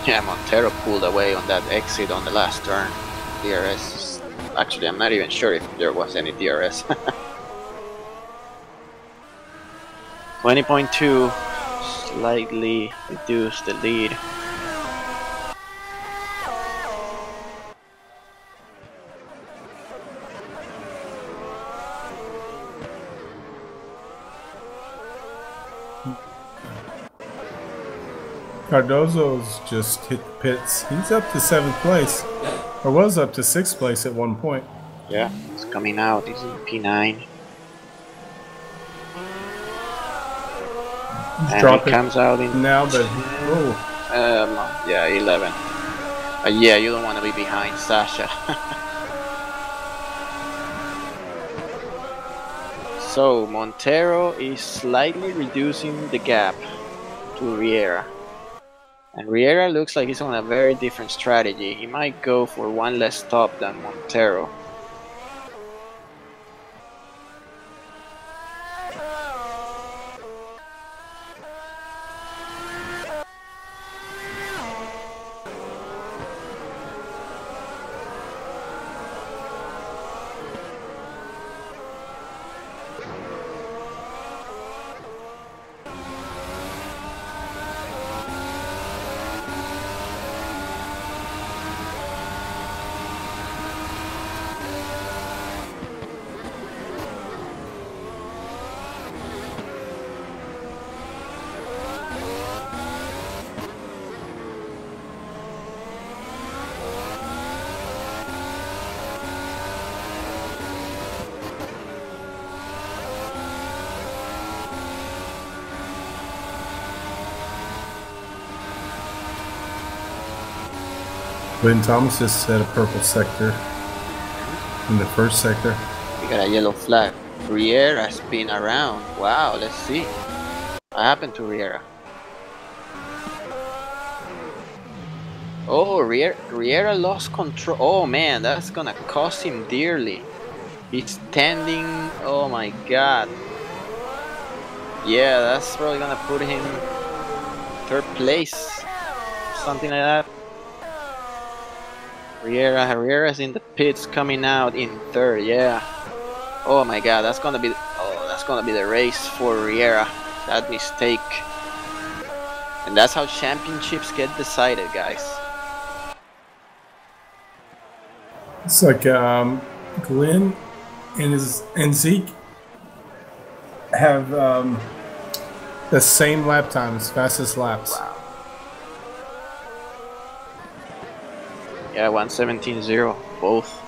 Yeah, Montero pulled away on that exit on the last turn. DRS. Actually, I'm not even sure if there was any DRS. 20.2, slightly reduced the lead. Cardozo's just hit the pits. He's up to 7th place, or was up to 6th place at one point. Yeah, it's coming out. He's in P9. And he comes out in now, but yeah, 11. Yeah, you don't want to be behind Sasha. So Montero is slightly reducing the gap to Riera, and Riera looks like he's on a very different strategy. He might go for one less stop than Montero. Glenn Thomas just set a purple sector in the first sector. We got a yellow flag. Riera spin around. Wow, let's see. What happened to Riera? Oh, Riera lost control. Oh man, that's gonna cost him dearly. He's standing. Oh my god. Yeah, that's probably gonna put him 3rd place. Something like that. Riera's in the pits, coming out in 3rd. Yeah. Oh my god, that's gonna be the race for Riera. That mistake. And that's how championships get decided, guys. It's like Glenn and Zeke have the same lap times, fastest laps. Wow. Yeah, 1:17.0, both.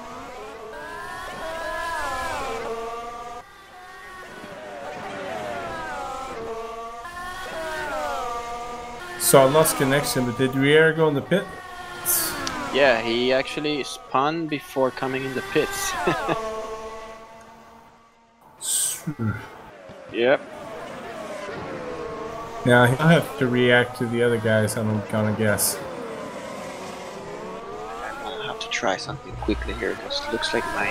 So I lost connection, but did Riera go in the pit? Yeah, he actually spun before coming in the pits. Yep. Now he'll have to react to the other guys, I'm gonna guess. I'm gonna have to try something quickly here, because it looks like my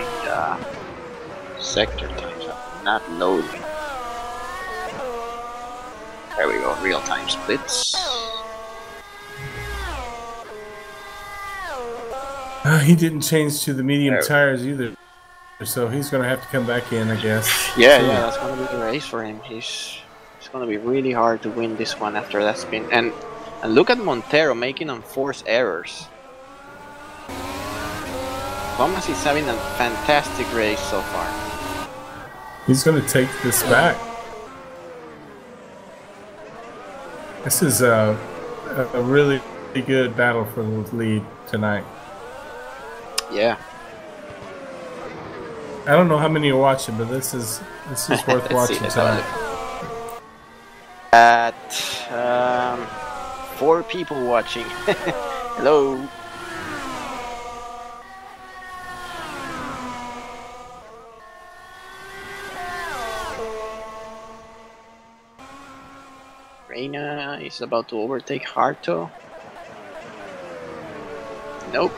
Sector times are not loading. There we go, real time splits. He didn't change to the medium There. tires either, so he's going to have to come back in, I guess. Yeah, that's gonna be the race for him. It's gonna be really hard to win this one after that spin. And look at Montero making unforced errors. Thomas is having a fantastic race so far. He's going to take this back. This is a really good battle for the lead tonight. Yeah. I don't know how many are watching, but this is worth watching tonight. At 4 people watching. Hello. Reina is about to overtake Harto. Nope.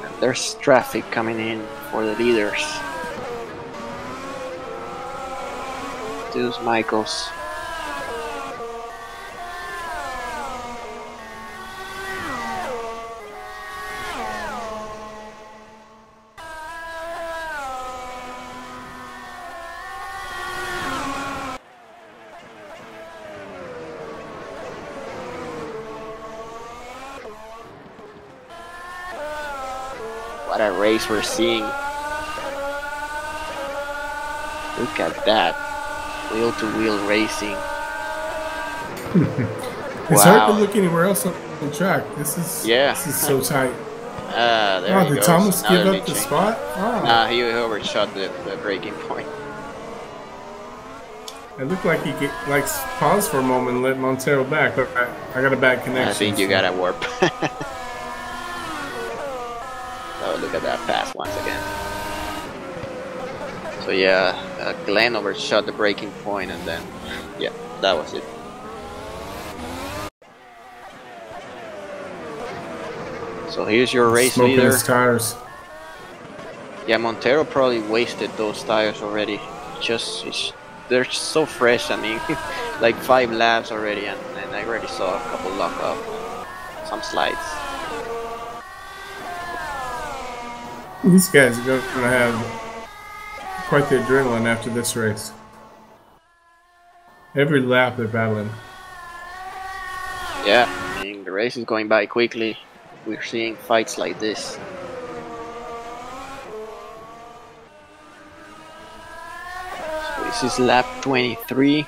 And there's traffic coming in for the leaders. Deuce Michaels. What a race we're seeing. Look at that. Wheel-to-wheel racing. It's hard to look anywhere else on the track. This is so tight. There he did goes. Thomas give Another up the change. spot? Oh. Nah, he overshot the braking point. It looked like he paused for a moment and let Montero back, but I got a bad connection. I think you got a warp. Oh, look at that pass once again. So yeah, Glenn overshot the braking point, and then yeah, that was it. So here's your race leader. His tires. Yeah, Montero probably wasted those tires already. They're so fresh. I mean, like 5 laps already, and I already saw a couple lock up, some slides. These guys are going to have quite the adrenaline after this race. Every lap they're battling. Yeah, I mean, the race is going by quickly. We're seeing fights like this. So this is lap 23.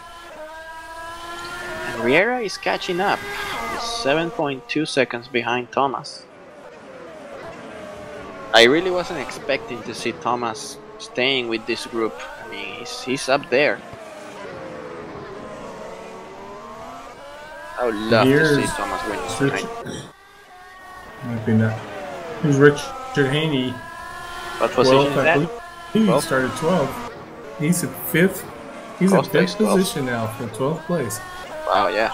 And Riera is catching up. He's 7.2 seconds behind Thomas. I really wasn't expecting to see Thomas staying with this group. I mean, he's up there. I would love to see Thomas win this tonight. Might be not. Here's Richard Haney. What position is that? He started 12. He's at 5th. He's in 5th position now for 12th place. Wow, yeah.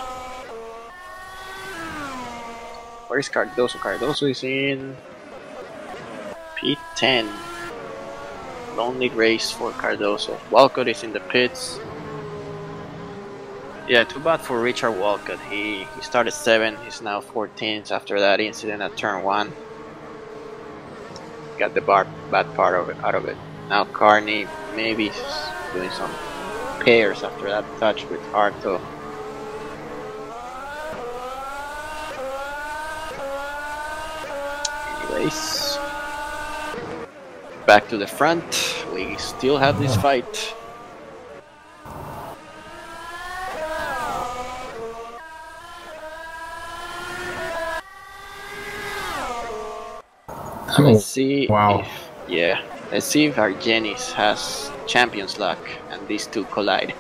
Where is Cardoso? Cardoso is in P10. Lonely race for Cardoso. Walcott is in the pits. Yeah, too bad for Richard Walcott. He started 7th, he's now 14th after that incident at turn 1. Got the bad part of it out of it. Now Carney maybe doing some pairs after that touch with Harto. Anyways, back to the front. We still have this fight. Let's see let's see if Argenis has champion's luck and these two collide.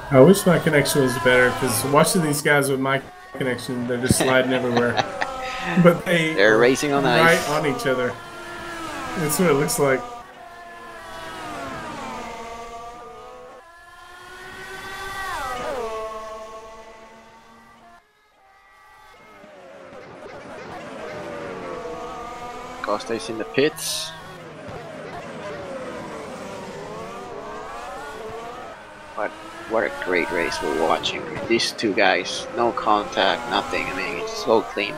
I wish my connection was better, because watching these guys with my connection, they're just sliding everywhere. But they're racing on ice. Right on each other. That's what it looks like. Costa is in the pits. What a great race we're watching. I mean, these two guys, no contact, nothing. I mean, it's so clean.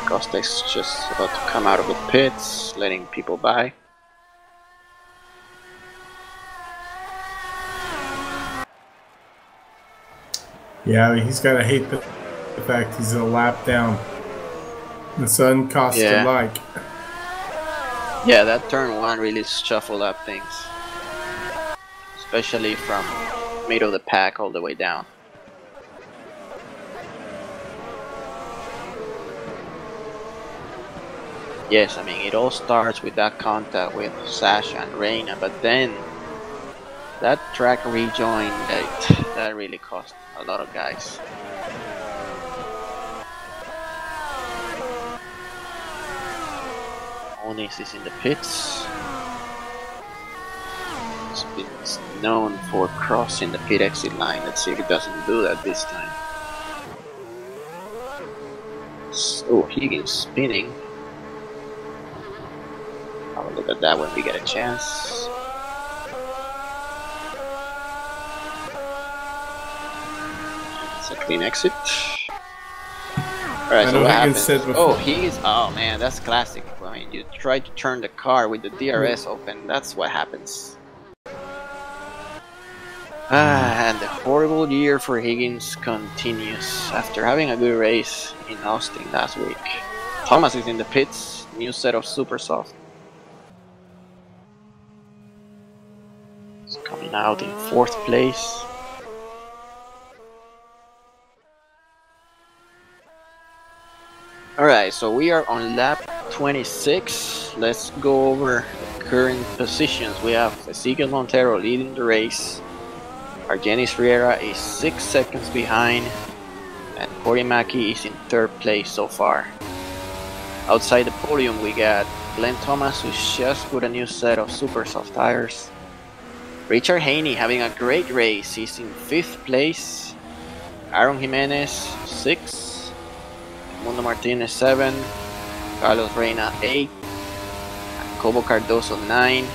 Costa is just about to come out of the pits, letting people by. Yeah, I mean, he's gotta hate the fact he's a lap down. The sun cost Yeah. alike. Yeah, that turn 1 really shuffled up things. Especially from middle of the pack all the way down. Yes, I mean, it all starts with that contact with Sasha and Reina, but then that track rejoin, that really cost a lot of guys. Onis is in the pits. He's been known for crossing the pit exit line. Let's see if he doesn't do that this time. Oh, Higgins spinning. I'll look at that when we get a chance. It's a clean exit. Alright, so what happens? Oh, oh man, that's classic. I mean, you try to turn the car with the DRS open, that's what happens. And the horrible year for Higgins continues after having a good race in Austin last week. Thomas is in the pits, new set of super soft. It's coming out in 4th place. Alright, so we are on lap 26. Let's go over the current positions. We have Ezequiel Montero leading the race. Argenis Riera is 6 seconds behind. And Corey Mackey is in 3rd place so far. Outside the podium we got Glenn Thomas, who just put a new set of super soft tires. Richard Haney having a great race. He's in 5th place. Aaron Jimenez 6. Mundo Martinez 7, Carlos Reina 8, and Cobo Cardoso 9.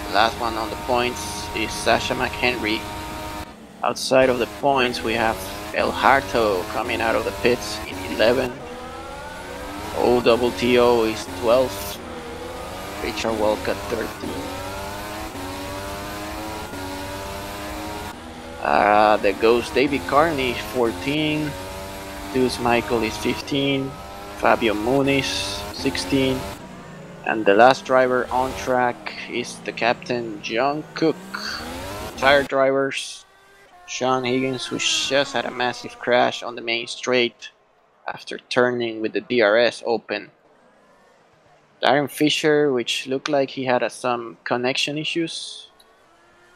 The last one on the points is Sasha McHenry. Outside of the points we have El Harto coming out of the pits in 11th. OTTO is 12th. Richard Walcott 13th. The Ghost David Carney 14. Deuce Michael is 15, Fabio Muniz 16, and the last driver on track is the captain John Cook. Tire drivers, Sean Higgins, who just had a massive crash on the main straight after turning with the DRS open. Darren Fisher, which looked like he had some connection issues.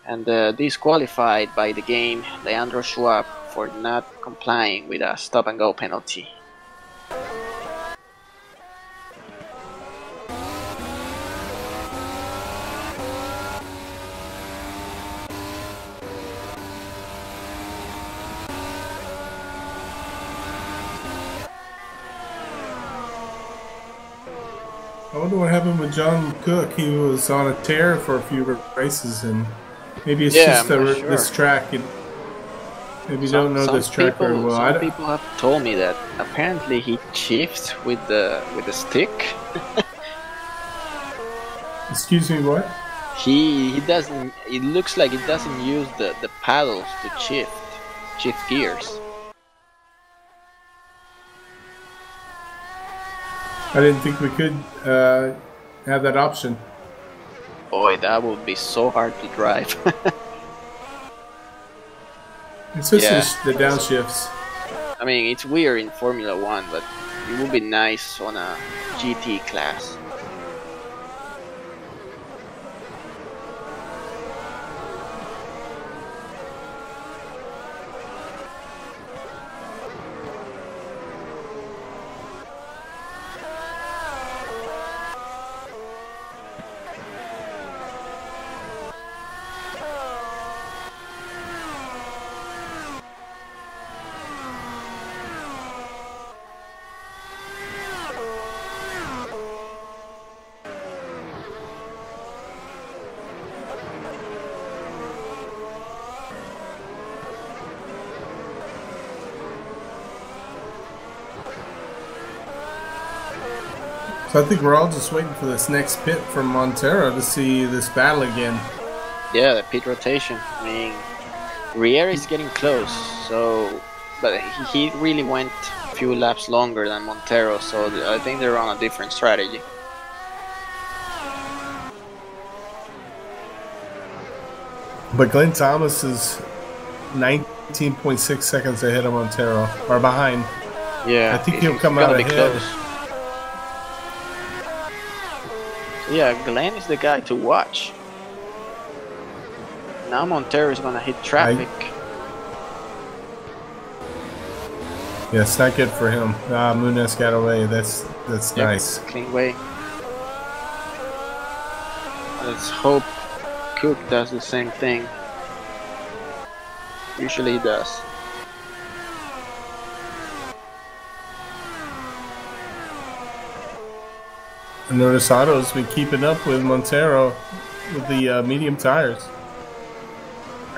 And disqualified by the game, Leandro Schwab, for not complying with a stop-and-go penalty. I wonder what happened with John Cook. He was on a tear for a few races, and maybe it's just this track. Maybe you don't know this track very well. Some people have told me that apparently he shifts with the stick. Excuse me, what? He doesn't. It looks like he doesn't use the paddles to shift gears. I didn't think we could have that option. Boy, that would be so hard to drive. It's just the downshifts. I mean, it's weird in Formula 1, but it would be nice on a GT class. So I think we're all just waiting for this next pit from Montero to see this battle again. Yeah, the pit rotation. I mean, Riera is getting close, so but he really went a few laps longer than Montero, so I think they're on a different strategy. But Glenn Thomas is 19.6 seconds ahead of Montero, or behind. Yeah, I think he'll come out ahead. Close. Yeah, Glenn is the guy to watch. Now Montero is gonna hit traffic. Yeah, it's not good for him. Munez got away. That's nice. Clean way. Let's hope Cook does the same thing. Usually he does. And notice Otto's been keeping up with Montero with the medium tires.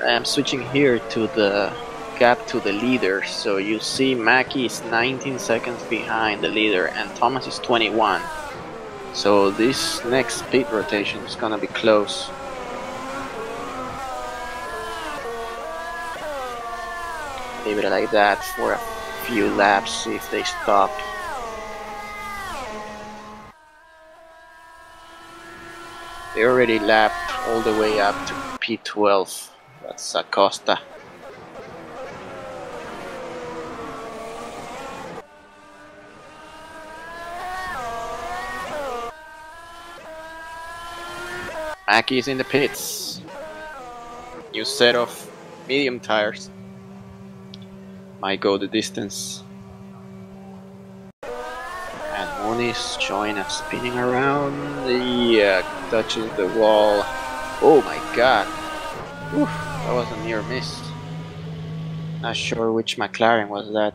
I'm switching here to the gap to the leader. So you see Mackie is 19 seconds behind the leader and Thomas is 21. So this next pit rotation is gonna be close. Leave it like that for a few laps, see if they stop. They already lapped all the way up to P12. That's Acosta. Mackie is in the pits. New set of medium tires. Might go the distance. And Moniz showing and spinning around. Yeah, touches the wall. Oh my god. Oof, that was a near miss. Not sure which McLaren was that.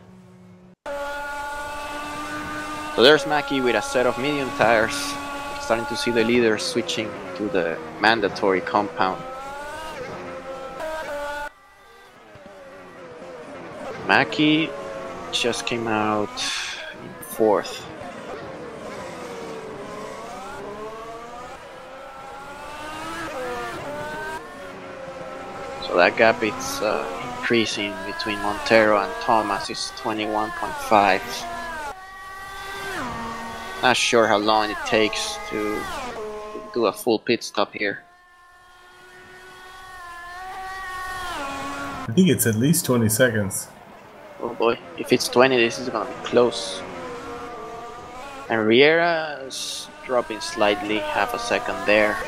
So there's Mackie with a set of medium tires. Starting to see the leader switching to the mandatory compound. Mackie just came out in 4th. So that gap is increasing between Montero and Thomas is 21.5. Not sure how long it takes to do a full pit stop here. I think it's at least 20 seconds. Oh boy, if it's 20, this is gonna be close. And Riera is dropping slightly, half a second there.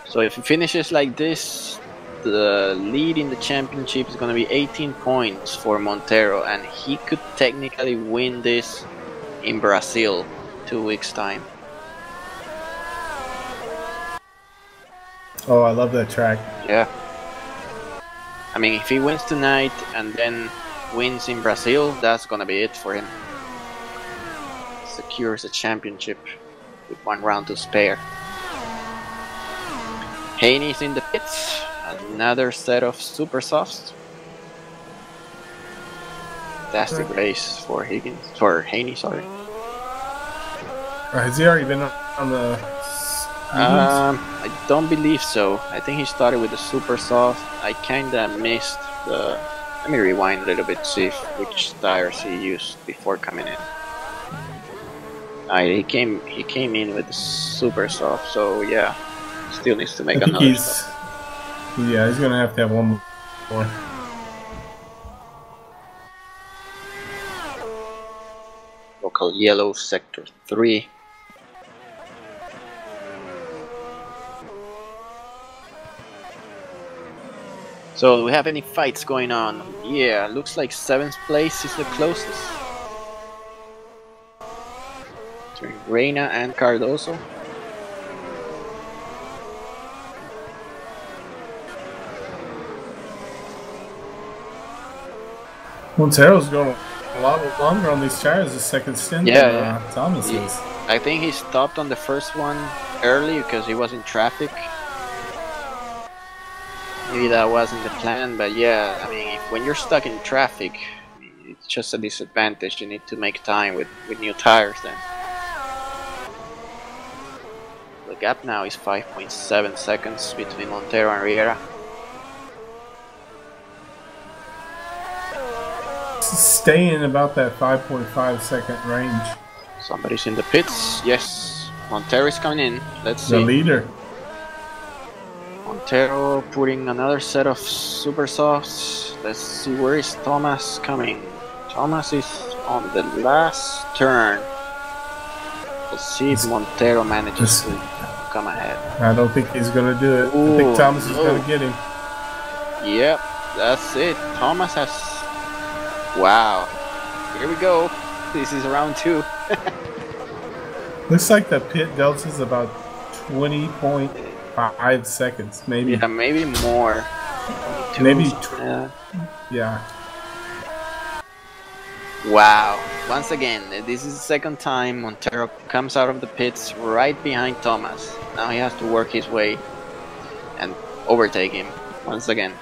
So if it finishes like this, the lead in the championship is gonna be 18 points for Montero, and he could technically win this in Brazil 2 weeks time. Oh, I love that track. Yeah. I mean, if he wins tonight and then wins in Brazil, that's gonna be it for him. Secures a championship with 1 round to spare. Haney's in the pits. Another set of super softs. Fantastic race for Haney, sorry. Has he already been on the... I don't believe so. I think he started with the super soft. I kinda missed the... Let me rewind a little bit to see which tires he used before coming in. He came in with the super soft, so yeah. Still needs to make another stop. Yeah, he's gonna have to have one more. Local yellow sector 3. So do we have any fights going on? Yeah, looks like 7th place is the closest. Between Reina and Cardoso. Montero's going a lot longer on these tires, the second stint than Thomas is. I think he stopped on the first one early because he was in traffic. Maybe that wasn't the plan, but yeah, I mean, when you're stuck in traffic, it's just a disadvantage. You need to make time with new tires then. The gap now is 5.7 seconds between Montero and Riera. Stay in about that 5.5 second range. Somebody's in the pits. Yes, Montero is coming in. Let's see. The leader. Montero putting another set of super softs. Let's see, where is Thomas coming? Thomas is on the last turn. Let's see if Montero manages to come ahead. I don't think he's gonna do it. Ooh, I think Thomas is gonna get him. Yep, that's it. Thomas has... Wow. Here we go. This is round 2. Looks like the pit delta is about 20.5 seconds, maybe. Yeah, maybe more. Maybe. Yeah. Yeah. Wow. Once again, this is the second time Montero comes out of the pits right behind Thomas. Now he has to work his way and overtake him once again.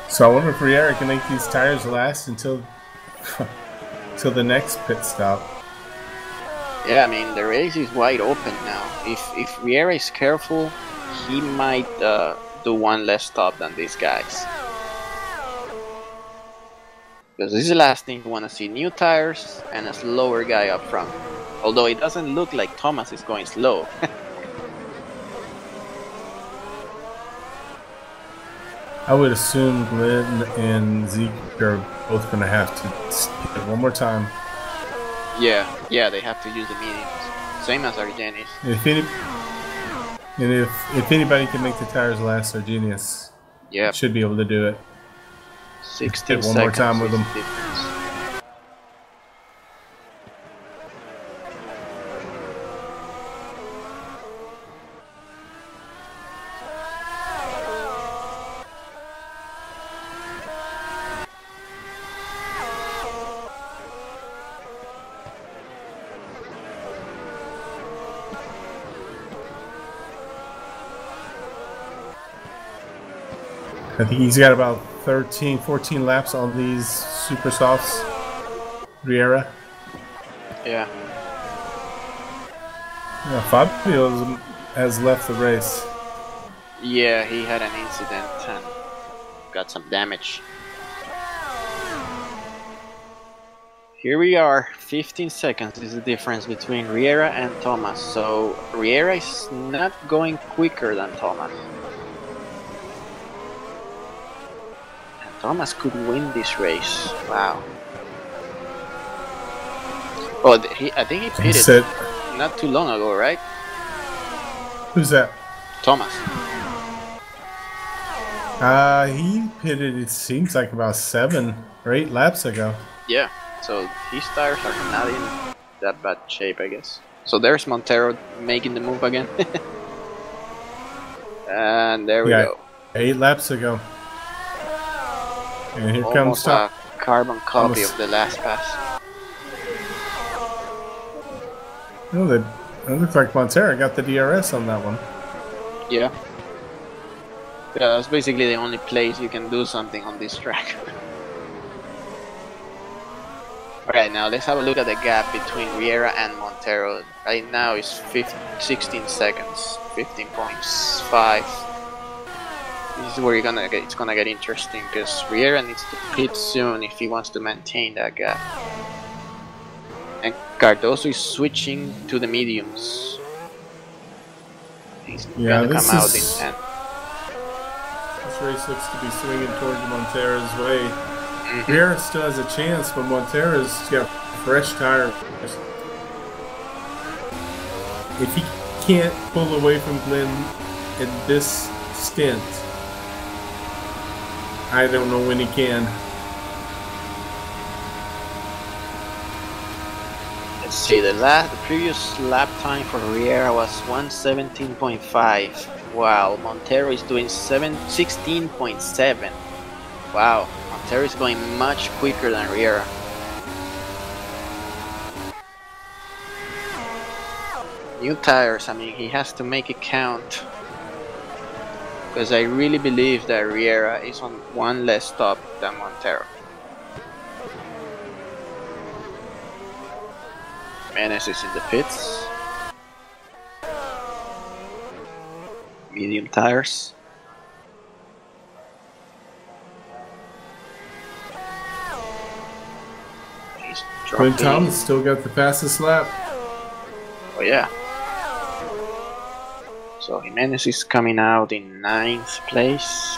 So I wonder if Riera can make these tires last until till the next pit stop. Yeah, I mean, the race is wide open now. If Riera is careful, he might do one less stop than these guys. Because this is the last thing we want to see. New tires and a slower guy up front. Although it doesn't look like Thomas is going slow. I would assume Glenn and Zeke are both going to have to hit it one more time. Yeah, they have to use the mediums. Same as Argenis. If anybody can make the tires last, Argenis should be able to do it. 16 hit one more time with them. Difference. I think he's got about 13, 14 laps on these super softs. Riera. Yeah. Fabio has left the race. Yeah, he had an incident and got some damage. Here we are, 15 seconds is the difference between Riera and Thomas. So Riera is not going quicker than Thomas. Thomas could win this race. Wow. Oh, I think he pitted not too long ago, right? Who's that? Thomas. He pitted, it seems like about 7 or 8 laps ago. Yeah, so his tires are not in that bad shape, I guess. So there's Montero making the move again. And there we go. 8 laps ago. And here Almost comes a carbon copy of the last pass. Oh, it looks like Montero got the DRS on that one. Yeah. Yeah, that's basically the only place you can do something on this track. Alright, now let's have a look at the gap between Riera and Montero. Right now it's 16 seconds, 15.5. This is where it's gonna get interesting, because Riera needs to pit soon if he wants to maintain that gap. And Cardoso is switching to the mediums. He's gonna come out in 10. This race looks to be swinging towards Montero's way. Riera still has a chance, but Montero's got fresh tires. If he can't pull away from Glenn in this stint, I don't know when he can. Let's see, the previous lap time for Riera was 1:17.5. Wow, Montero is doing 16.7. Wow, Montero is going much quicker than Riera. New tires, I mean, he has to make it count. because I really believe that Riera is on one less stop than Montero. Menes is in the pits. Medium tires. He's When dropping. Thomas still got the fastest lap. Oh yeah. So Jimenez is coming out in 9th place.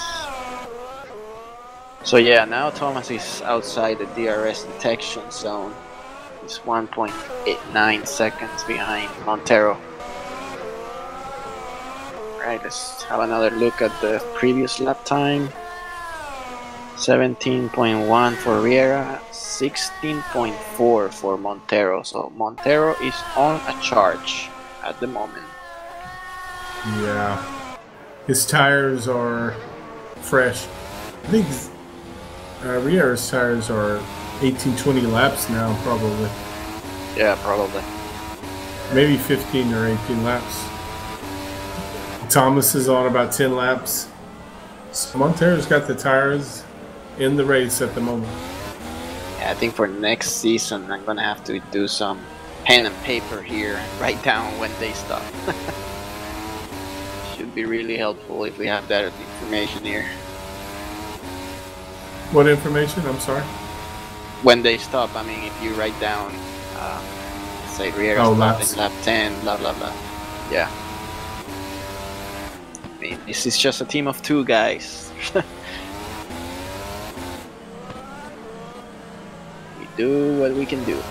So yeah, now Thomas is outside the DRS detection zone. He's 1.89 seconds behind Montero. Right, let's have another look at the previous lap time. 17.1 for Riera, 16.4 for Montero. So Montero is on a charge at the moment. Yeah. His tires are fresh. I think Riera's tires are 18-20 laps now, probably. Yeah, probably. Maybe 15 or 18 laps. Thomas is on about 10 laps. So Montero's got the tires in the race at the moment. Yeah, I think for next season I'm gonna have to do some pen and paper here and write down when they stop. Should be really helpful if we have that information here. What information? I'm sorry. When they stop, I mean, if you write down, say Riera stopped in lap 10, blah blah blah. Yeah. I mean, this is just a team of 2 guys. We do what we can do.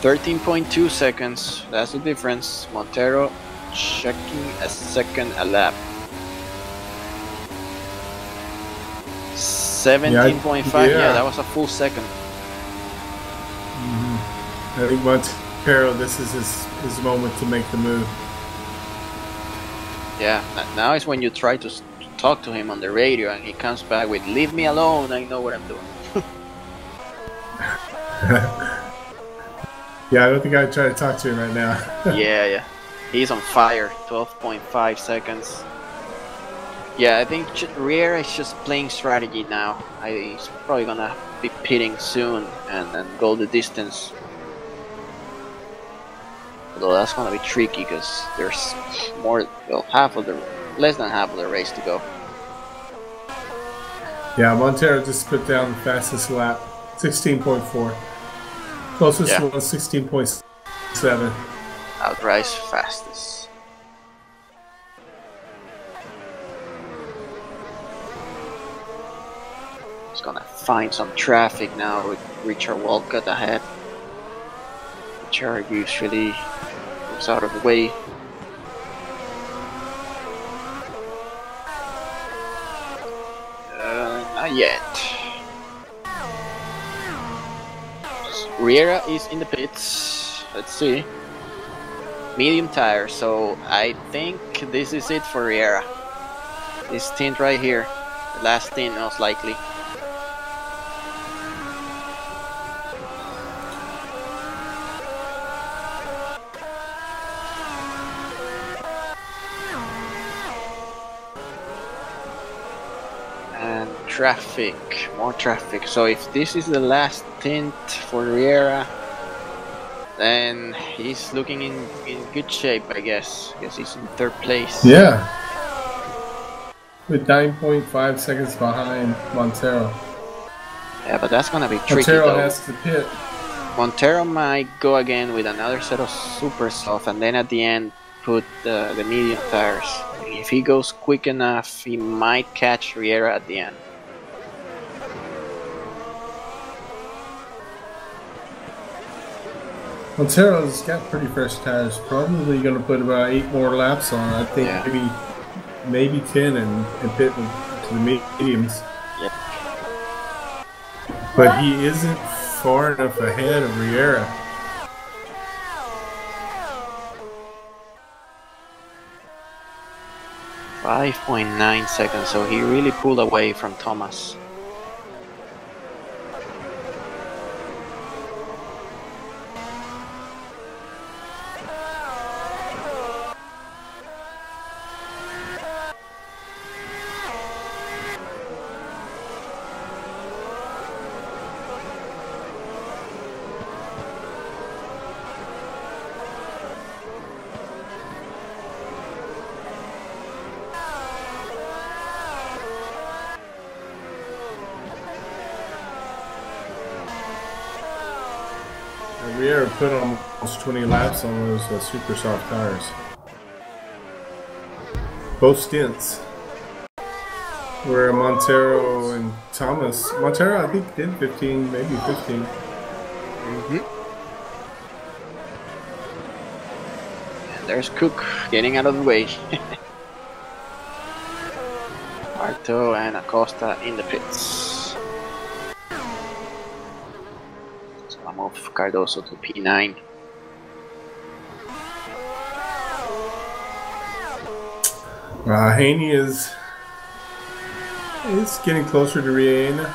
13.2 seconds, that's the difference. Montero checking a second a lap. 17.5, yeah, that was a full second. I think Montero, this is his moment to make the move. Yeah, now is when you try to talk to him on the radio and he comes back with, "Leave me alone, I know what I'm doing." Yeah, I don't think I'd try to talk to him right now. Yeah. He's on fire, 12.5 seconds. Yeah, I think Riera is just playing strategy now. He's probably gonna be pitting soon and go the distance. Although that's gonna be tricky because there's less than half of the race to go. Yeah, Montero just put down the fastest lap, 16.4. Closest one, 16.7. Outright fastest. Just gonna find some traffic now with Richard Walcott ahead. Richard usually moves out of the way. Not yet. Riera is in the pits. Let's see. Medium tire, so I think this is it for Riera. This stint right here. The last stint, most likely. And traffic, more traffic. So if this is the last stint for Riera, then he's looking in good shape, I guess. I guess he's in 3rd place. Yeah. With 9.5 seconds behind Montero. Yeah, but that's gonna be tricky. Montero though. has to pit. Montero might go again with another set of super soft and then at the end put the medium tires. If he goes quick enough, he might catch Riera at the end. Montero's got pretty fresh tires. Probably going to put about 8 more laps on. I think maybe 10 and pit to the mediums. Yep. But he isn't far enough ahead of Riera. .9 seconds, so he really pulled away from Thomas. Montero put almost 20 laps on those super soft tires. Both stints. Where Montero and Thomas, Montero I think did 15, maybe 15. And there's Cook getting out of the way. Arto and Acosta in the pits. So I move Cardoso to P9. Haney is getting closer to Riena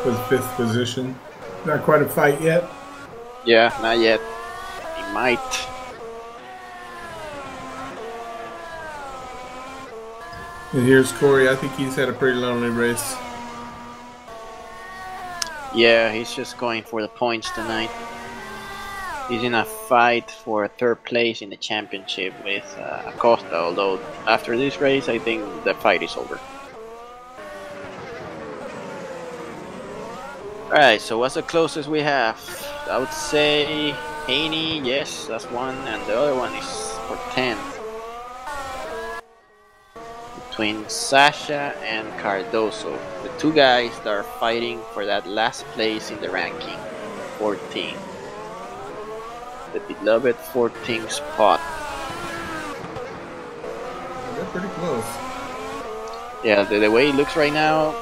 with 5th position. Not quite a fight yet. Yeah, not yet. He might. And here's Corey. I think he's had a pretty lonely race. Yeah, he's just going for the points tonight. He's in a fight for 3rd place in the championship with Acosta, although after this race I think the fight is over. Alright, so what's the closest we have? I would say Haney, yes, that's one, and the other one is for 10th. Between Sasha and Cardoso, the two guys that are fighting for that last place in the ranking, 14. The beloved 14th spot. They're pretty close. Yeah, the way it looks right now,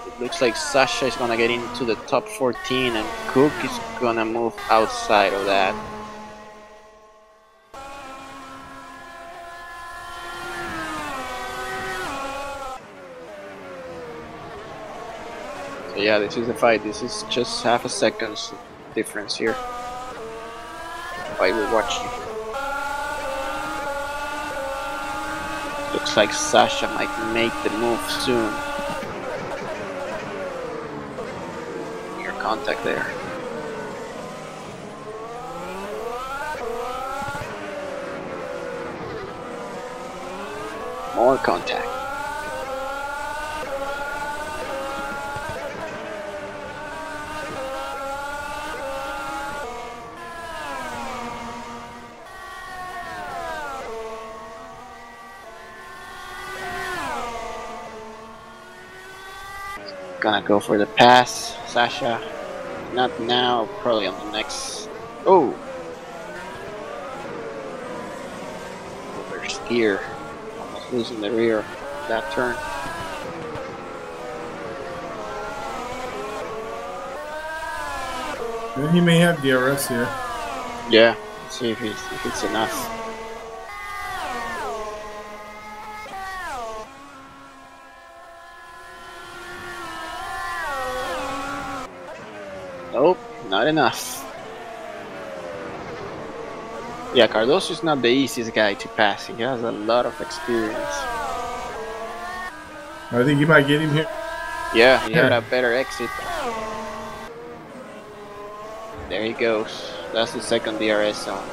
it looks like Sasha is gonna get into the top 14 and Cook is gonna move outside of that. So yeah, this is the fight. This is just half a second's difference here. While we're watching. Looks like Sasha might make the move soon. Near contact there. More contact. Gonna go for the pass, Sasha. Not now, probably on the next. Oh! Oversteer. Almost losing the rear of that turn. And he may have DRS here. Yeah, let's see if it's enough. Nope, not enough. Yeah, Cardoso is not the easiest guy to pass. He has a lot of experience. I think you might get him here. Yeah, he had a better exit. There he goes. That's the second DRS zone.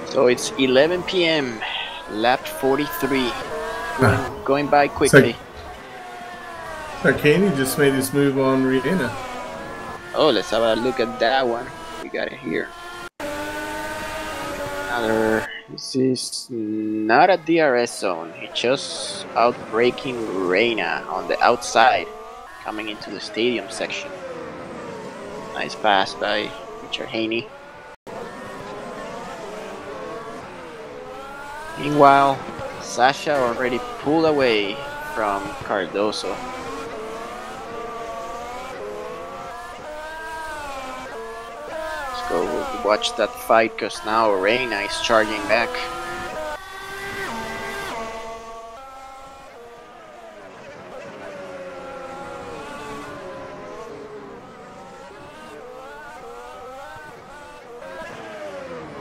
So it's 11 p.m. lap 43. Going by quickly. Haney just made his move on Riena. Oh, let's have a look at that one. We got it here. Another. This is not a DRS zone. He just outbraking Reina on the outside, coming into the stadium section. Nice pass by Richard Haney. Meanwhile, Sasha already pulled away from Cardoso. Let's go watch that fight because now Reina is charging back.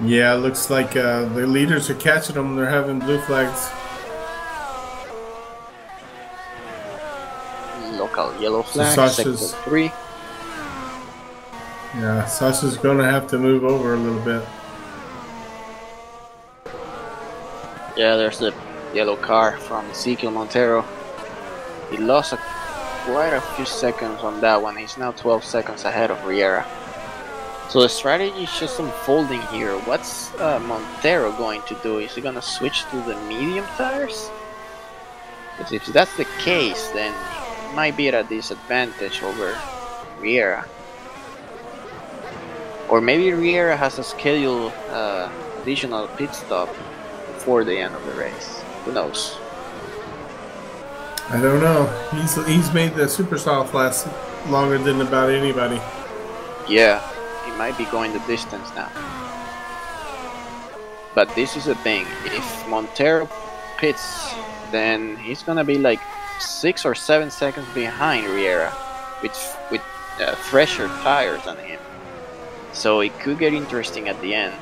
Yeah, it looks like the leaders are catching them. They're having blue flags. Local yellow flag, So sector 3. Yeah, Sasha's gonna have to move over a little bit. Yeah, there's the yellow car from Ezekiel Montero. He lost quite a few seconds on that one. He's now 12 seconds ahead of Riera. So the strategy is just unfolding here. What's Montero going to do? Is he going to switch to the medium tires? Because if that's the case, then he might be at a disadvantage over Riera. Or maybe Riera has a scheduled additional pit stop before the end of the race. Who knows? I don't know. He's made the super soft last longer than about anybody. Yeah, he might be going the distance now. But this is the thing. If Montero pits, then he's gonna be like 6 or 7 seconds behind Riera with fresher tires than him. So it could get interesting at the end.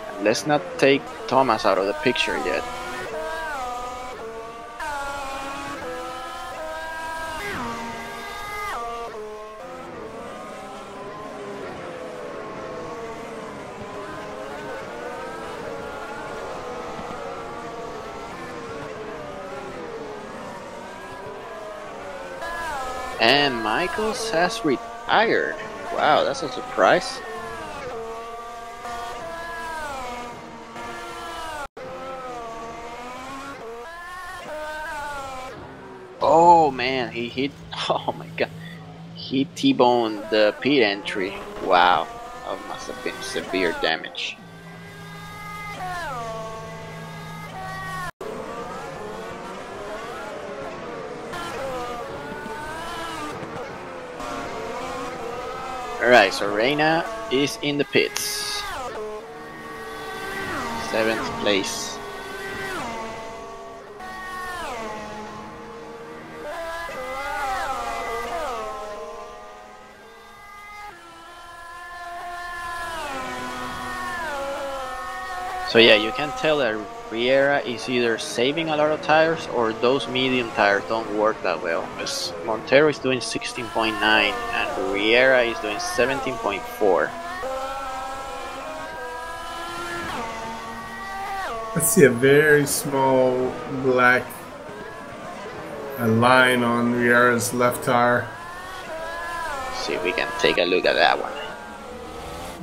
And let's not take Thomas out of the picture yet. And Michaels has retired. Wow, that's a surprise. Oh man, he hit. Oh my god. He T-boned the pit entry. Wow, that must have been severe damage. Alright, so Reina is in the pits. 7th place. So yeah, you can tell that Riera is either saving a lot of tires or those medium tires don't work that well. Because Montero is doing 16.9 and Riera is doing 17.4. I see a very small black line on Riera's left tire. Let's see if we can take a look at that one.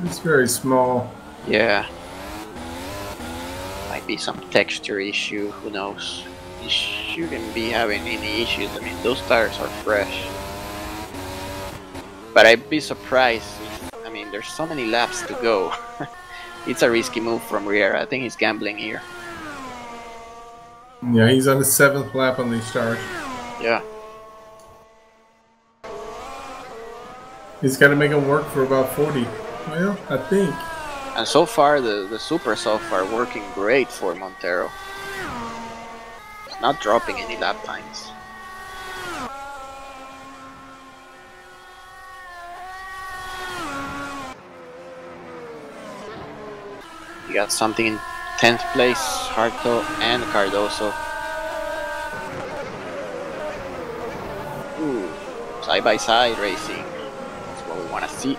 It's very small. Yeah. Might be some texture issue, who knows. You shouldn't be having any issues. I mean, those tires are fresh. But I'd be surprised if, I mean, there's so many laps to go. It's a risky move from Riera. I think he's gambling here. Yeah, he's on the 7th lap on these tires. Yeah. He's got to make them work for about 40. Well, I think. And so far, the super soft are working great for Montero. It's not dropping any lap times. You got something in 10th place, Harto and Cardoso. Ooh, side-by-side racing. That's what we want to see.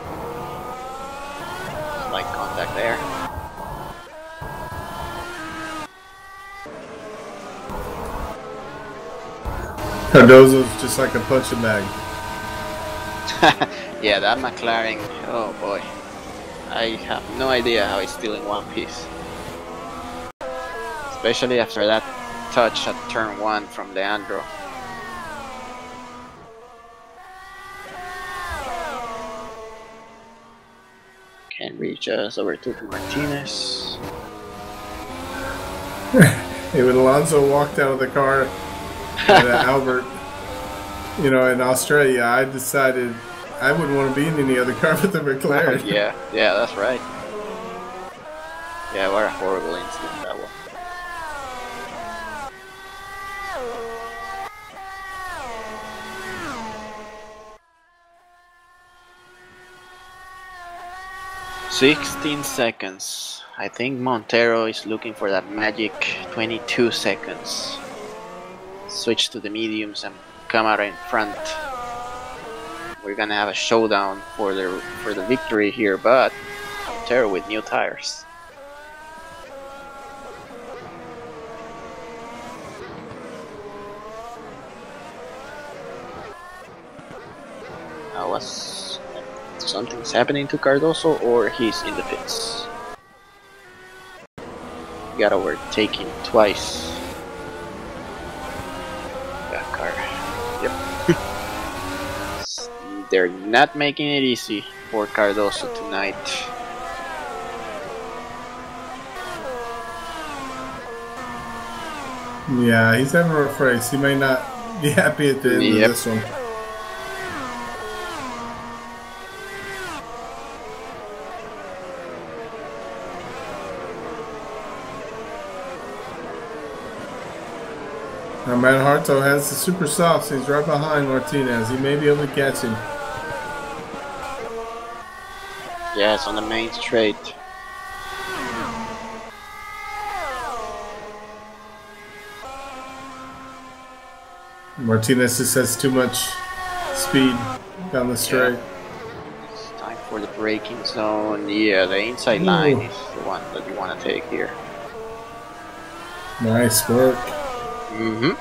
Slight contact there. Cardozo's just like a punching bag. Yeah, that McLaren, oh boy. I have no idea how he's still in one piece. Especially after that touch at turn 1 from Leandro. Can reach us over to Martinez. Hey, when Alonso walked out of the car at Albert, you know, in Australia, I decided I wouldn't want to be in any other car but the McLaren. Yeah, that's right. Yeah, what a horrible incident that was. "16 seconds. I think Montero is looking for that magic 22 seconds. Switch to the mediums and come out in front. We're gonna have a showdown for the victory here, but Montero with new tires. Was something's happening to Cardoso, or he's in the pits? Got overtaken twice. That car. Yep. They're not making it easy for Cardoso tonight. Yeah, he's having a rough race. He may not be happy at the end of this one. Now, Matt Harto has the super softs. He's right behind Martinez. He may be able to catch him. Yes, on the main straight. Martinez just has too much speed down the straight. Yeah. It's time for the braking zone. Yeah, the inside line is the one that you want to take here. Nice work. Mm-hmm.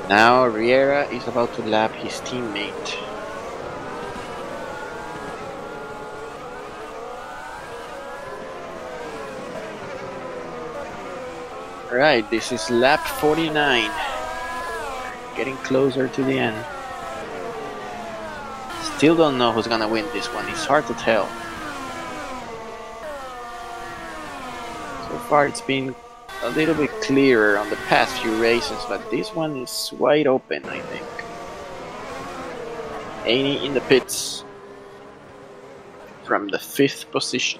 And now Riera is about to lap his teammate. Alright, this is lap 49. Getting closer to the end. Still don't know who's gonna win this one. It's hard to tell. So far it's been a little bit clearer on the past few races, but this one is wide open, I think. Aney in the pits from the 5th position.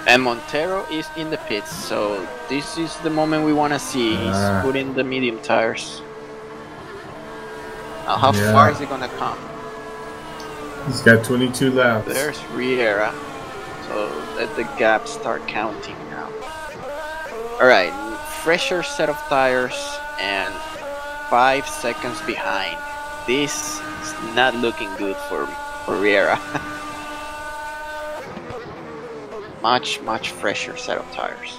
And Montero is in the pits, so this is the moment we want to see. He's putting the medium tires. Now, how far is he gonna come? He's got 22 laps. There's Riera. So let the gap start counting now. Alright, fresher set of tires and 5 seconds behind. This is not looking good for Riera. Much fresher set of tires.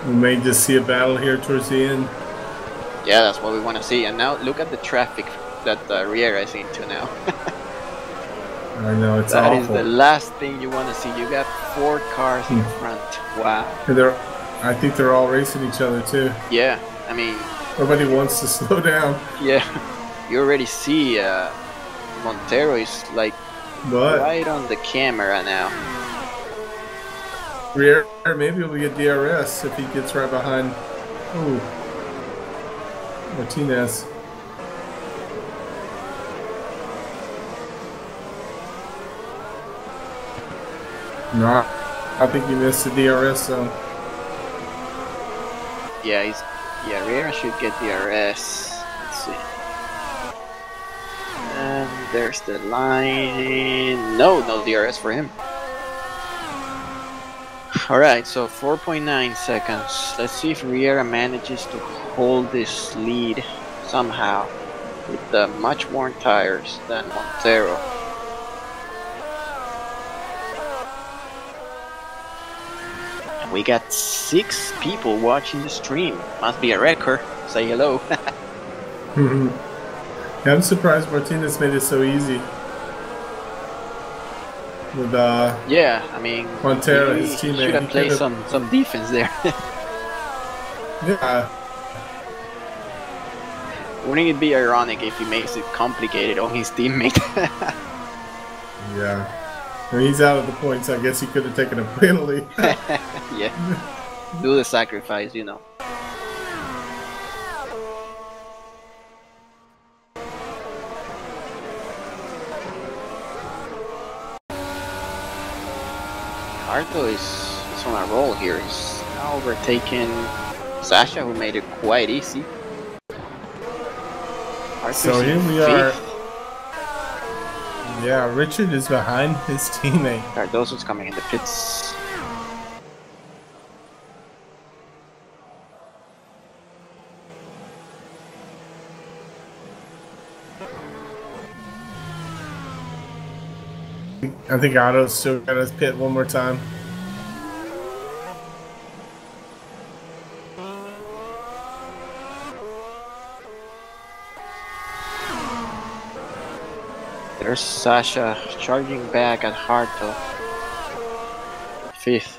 We may just see a battle here towards the end. Yeah, that's what we want to see. And now look at the traffic that Riera is into now. I know, it's that awful. That is the last thing you want to see. You got 4 cars in front. Wow. And I think they're all racing each other too. Yeah, I mean... Nobody wants to slow down. Yeah, you already see Montero is like right on the camera now. Riera maybe will get DRS if he gets right behind Martinez. No, I think he missed the DRS zone. Yeah, Riera should get DRS. Let's see. And there's the line. No DRS for him. Alright, so 4.9 seconds. Let's see if Riera manages to hold this lead somehow with the much worn tires than Montero. And we got 6 people watching the stream. Must be a record. Say hello. Yeah, I'm surprised Martinez made it so easy. With yeah, I mean, Montero, his teammate, should have played some defense there. Yeah. Wouldn't it be ironic if he makes it complicated on his teammate? Yeah. When he's out of the points, I guess he could have taken a penalty. Yeah. Do the sacrifice, you know. Harto is on a roll here. He's now overtaken Sasha, who made it quite easy. Harto's so here we 5th. are. Yeah, Richard is behind his teammate. Cardoso's coming in the pits. I think Otto's still got his pit one more time. There's Sasha charging back at Harto. 5th.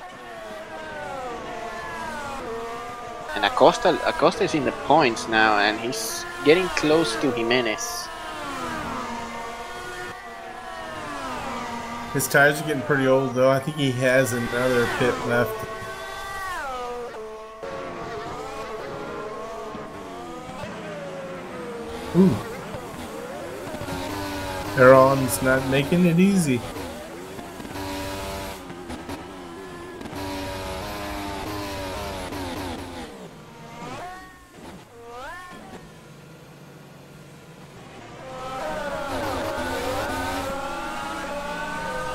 And Acosta is in the points now, and he's getting close to Jimenez. His tires are getting pretty old, though. I think he has another pit left. Ooh. Aaron's not making it easy.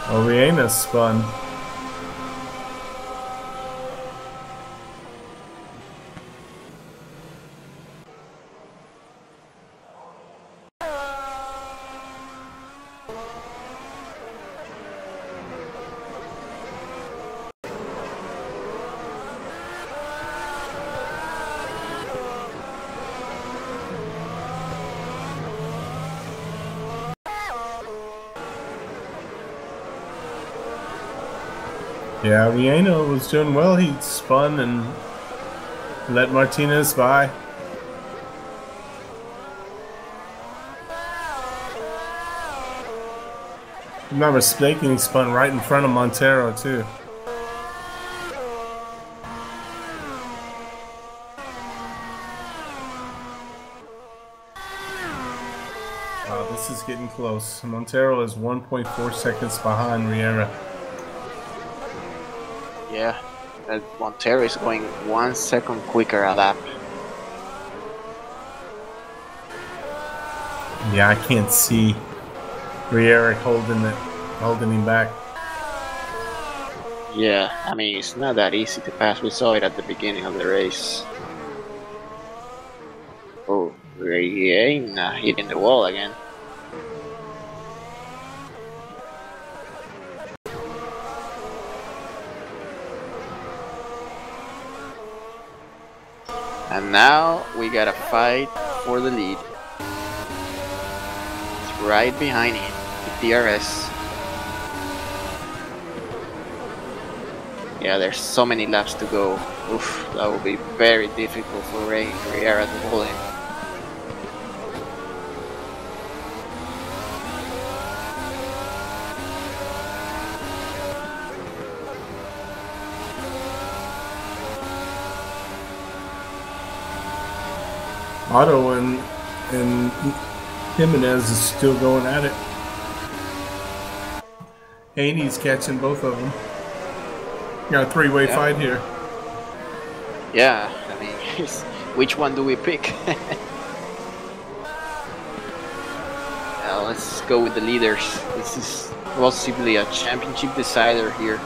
Oriana spun. Yeah, Rieno was doing well. He spun and let Martinez by. If I'm not mistaken, he spun right in front of Montero, too. Wow, this is getting close. Montero is 1.4 seconds behind Riera. Yeah, Montero is going 1 second quicker a lap. Yeah, I can't see Riera holding him back. Yeah, I mean, it's not that easy to pass. We saw it at the beginning of the race. Oh, Riera hitting the wall again. And now we gotta fight for the lead. It's right behind him, the DRS. Yeah, there's so many laps to go. Oof, that will be very difficult for Riera to pull him. Otto and Jimenez is still going at it. Haney's catching both of them. Got a three-way fight here. Yeah, I mean, which one do we pick? Let's go with the leaders. This is possibly a championship decider here.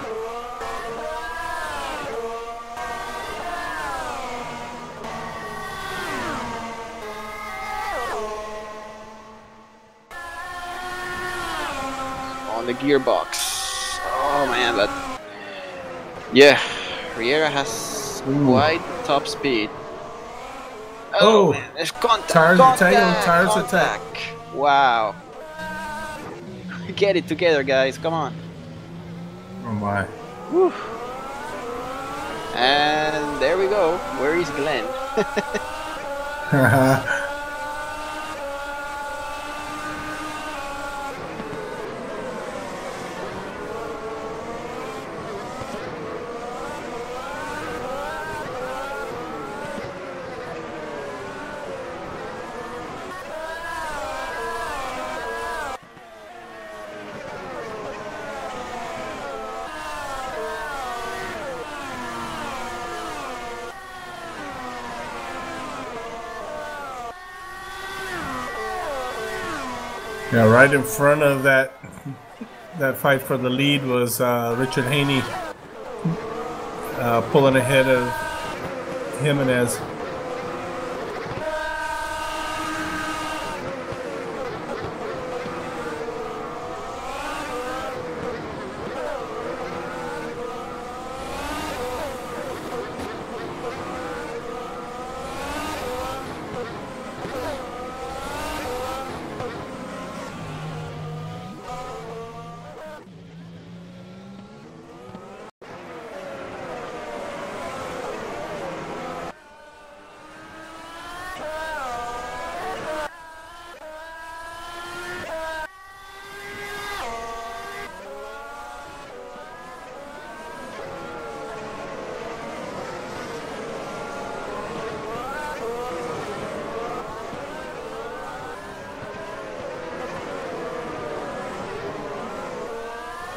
On the gearbox. Oh man, but yeah, Riera has quite top speed. Oh man, there's contact. Tires attack. Wow. Get it together, guys. Come on. Oh my. Whew. And there we go. Where is Glenn? Yeah, right in front of that fight for the lead was Richard Haney pulling ahead of Jimenez.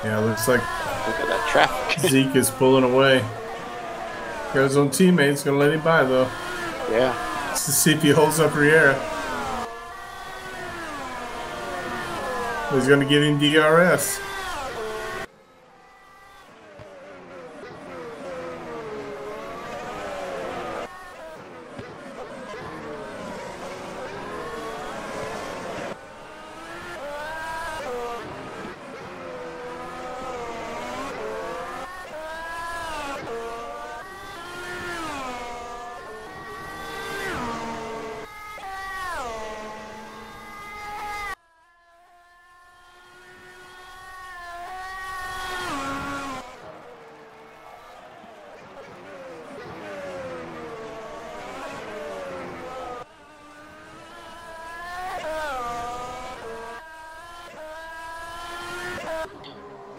Yeah, looks like Look at that traffic. Zeke is pulling away. Got his own teammates, gonna let him by though. Yeah. Just to see if he holds up Riera. He's gonna give him DRS.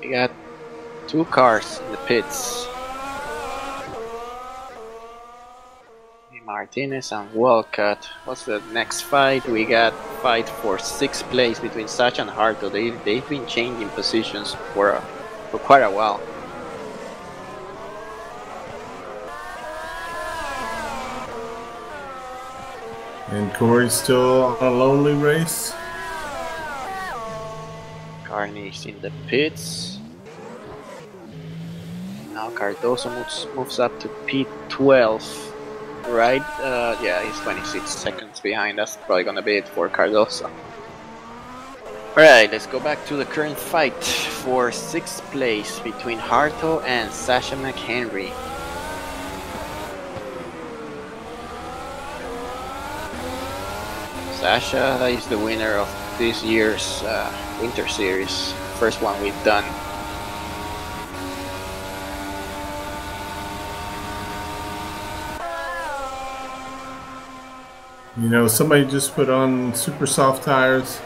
We got 2 cars in the pits. Martinez and Walcott. What's the next fight? We got fight for 6th place between Sasha and Harto. They've been changing positions for quite a while. And Corey's still on a lonely race. Carney's in the pits. Now Cardoso moves up to P12. Right? Yeah, he's 26 seconds behind. That's probably gonna be it for Cardoso. Alright, let's go back to the current fight for 6th place between Harto and Sasha McHenry. Sasha is the winner of this year's Winter Series, first one we've done. You know, somebody just put on super soft tires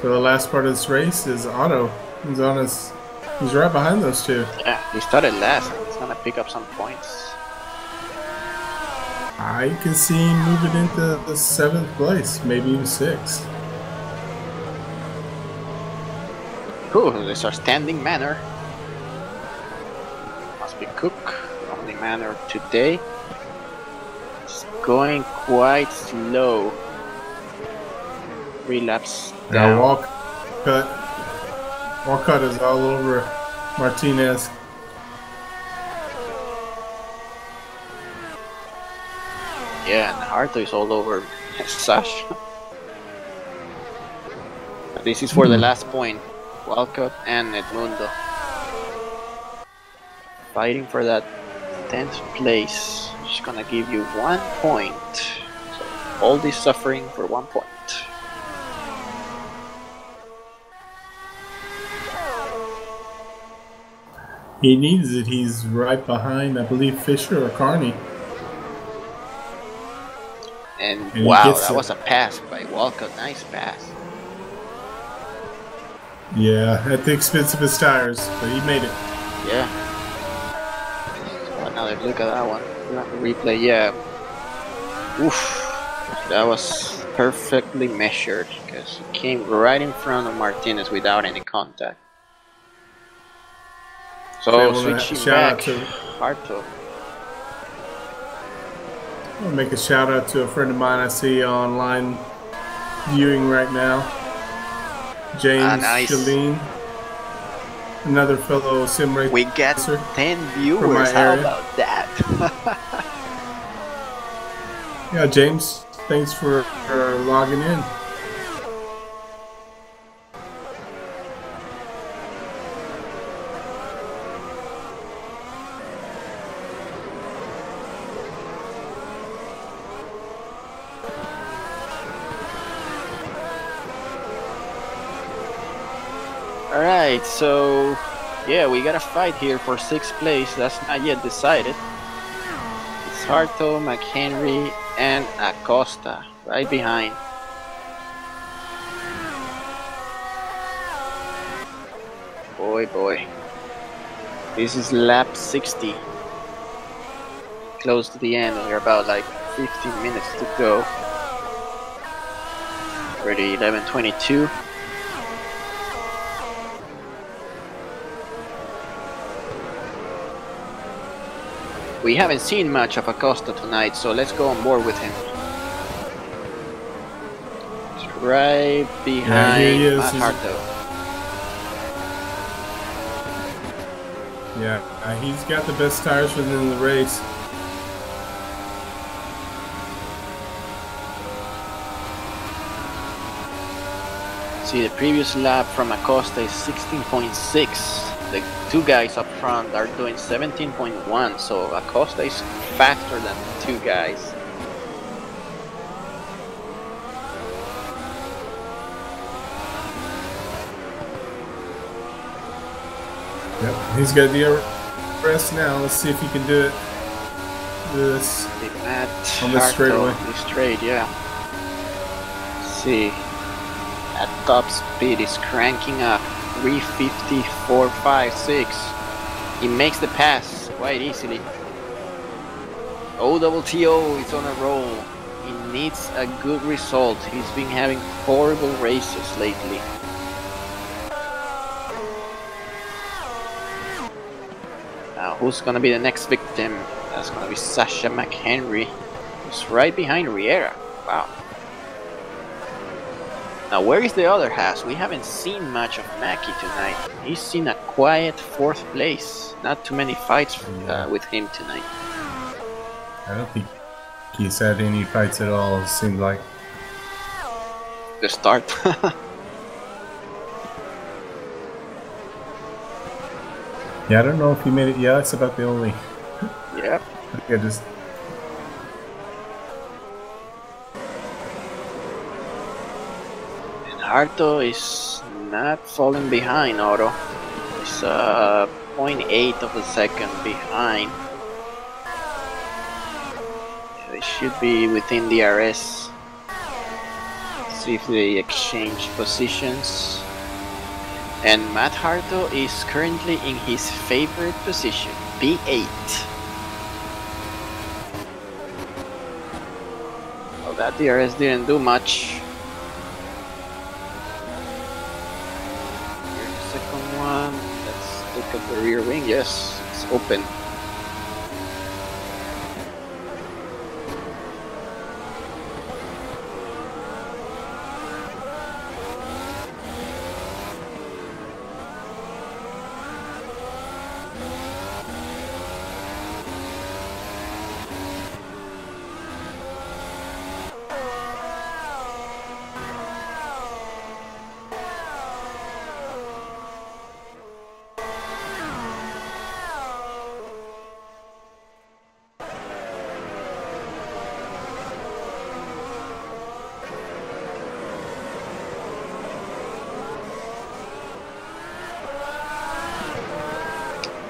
for the last part of this race. Is Otto. He's on his. He's right behind those two. Yeah, he started last. He's gonna pick up some points. I can see him moving into the 7th place, maybe even 6th. Cool, this is our standing manner. Must be Cook, only manner today. It's going quite slow. 3 laps down. Walcott is all over Martinez. Yeah, and Harto is all over Sasha. This is for the last point. Walcott and Edmundo fighting for that 10th place. She's gonna give you 1 point. So all this suffering for 1 point. He needs it. He's right behind, I believe, Fisher or Carney. And he wow, gets that it. was a pass by Walcott. Nice pass. Yeah, at the expense of his tires, but he made it. Yeah. So another look at that one. Replay, yeah. Oof. That was perfectly measured because he came right in front of Martinez without any contact. So switching back, Harto. I'll make a shout out to a friend of mine I see online viewing right now. James Shalene, another fellow SimRacing. We got 10 viewers. How about that? Yeah, James, thanks for logging in. Alright, so yeah, we got a fight here for 6th place. That's not yet decided. It's Harto, McHenry, and Acosta right behind. Boy. This is lap 60. Close to the end. We're about like 15 minutes to go. Already 11:22. We haven't seen much of Acosta tonight, so let's go on board with him. He's right behind Matt Harto. Yeah, he's got the best tires within the race. See, the previous lap from Acosta is 16.6. The two guys up front are doing 17.1, so Acosta is faster than the two guys. Yep, he's got the rest now. Let's see if he can do it. This on this straightaway. Straight, yeah. Let's see. At top speed is cranking up 354.56. He makes the pass quite easily. OTTO is on a roll. He needs a good result. He's been having horrible races lately. Now who's gonna be the next victim? That's gonna be Sasha McHenry, who's right behind Riera. Wow. Now where is the other Haas? We haven't seen much of Mackie tonight. He's seen a quiet 4th place. Not too many fights with him tonight. I don't think he's had any fights at all, it seemed like. The start. Yeah, I don't know if he made it. Yeah, that's about the only. Yep. I just. Harto is not falling behind Otto. He's 0.8 of a second behind. They should be within the RS. Let's see if they exchange positions. And Matt Harto is currently in his favorite position, P8. Well, that DRS didn't do much. Let's look at the rear wing. Yes, it's open.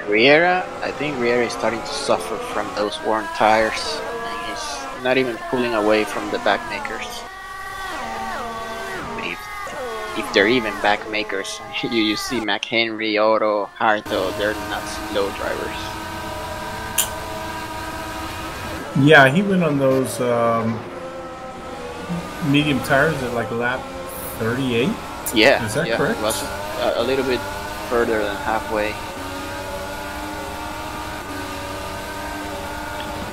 Riera, I think Riera is starting to suffer from those worn tires, and he's not even pulling away from the backmakers. But if they're even backmakers, you see McHenry, Otto, Harto, they're not slow drivers. Yeah, he went on those medium tires at like lap 38. Yeah, is that correct? It was a little bit further than halfway.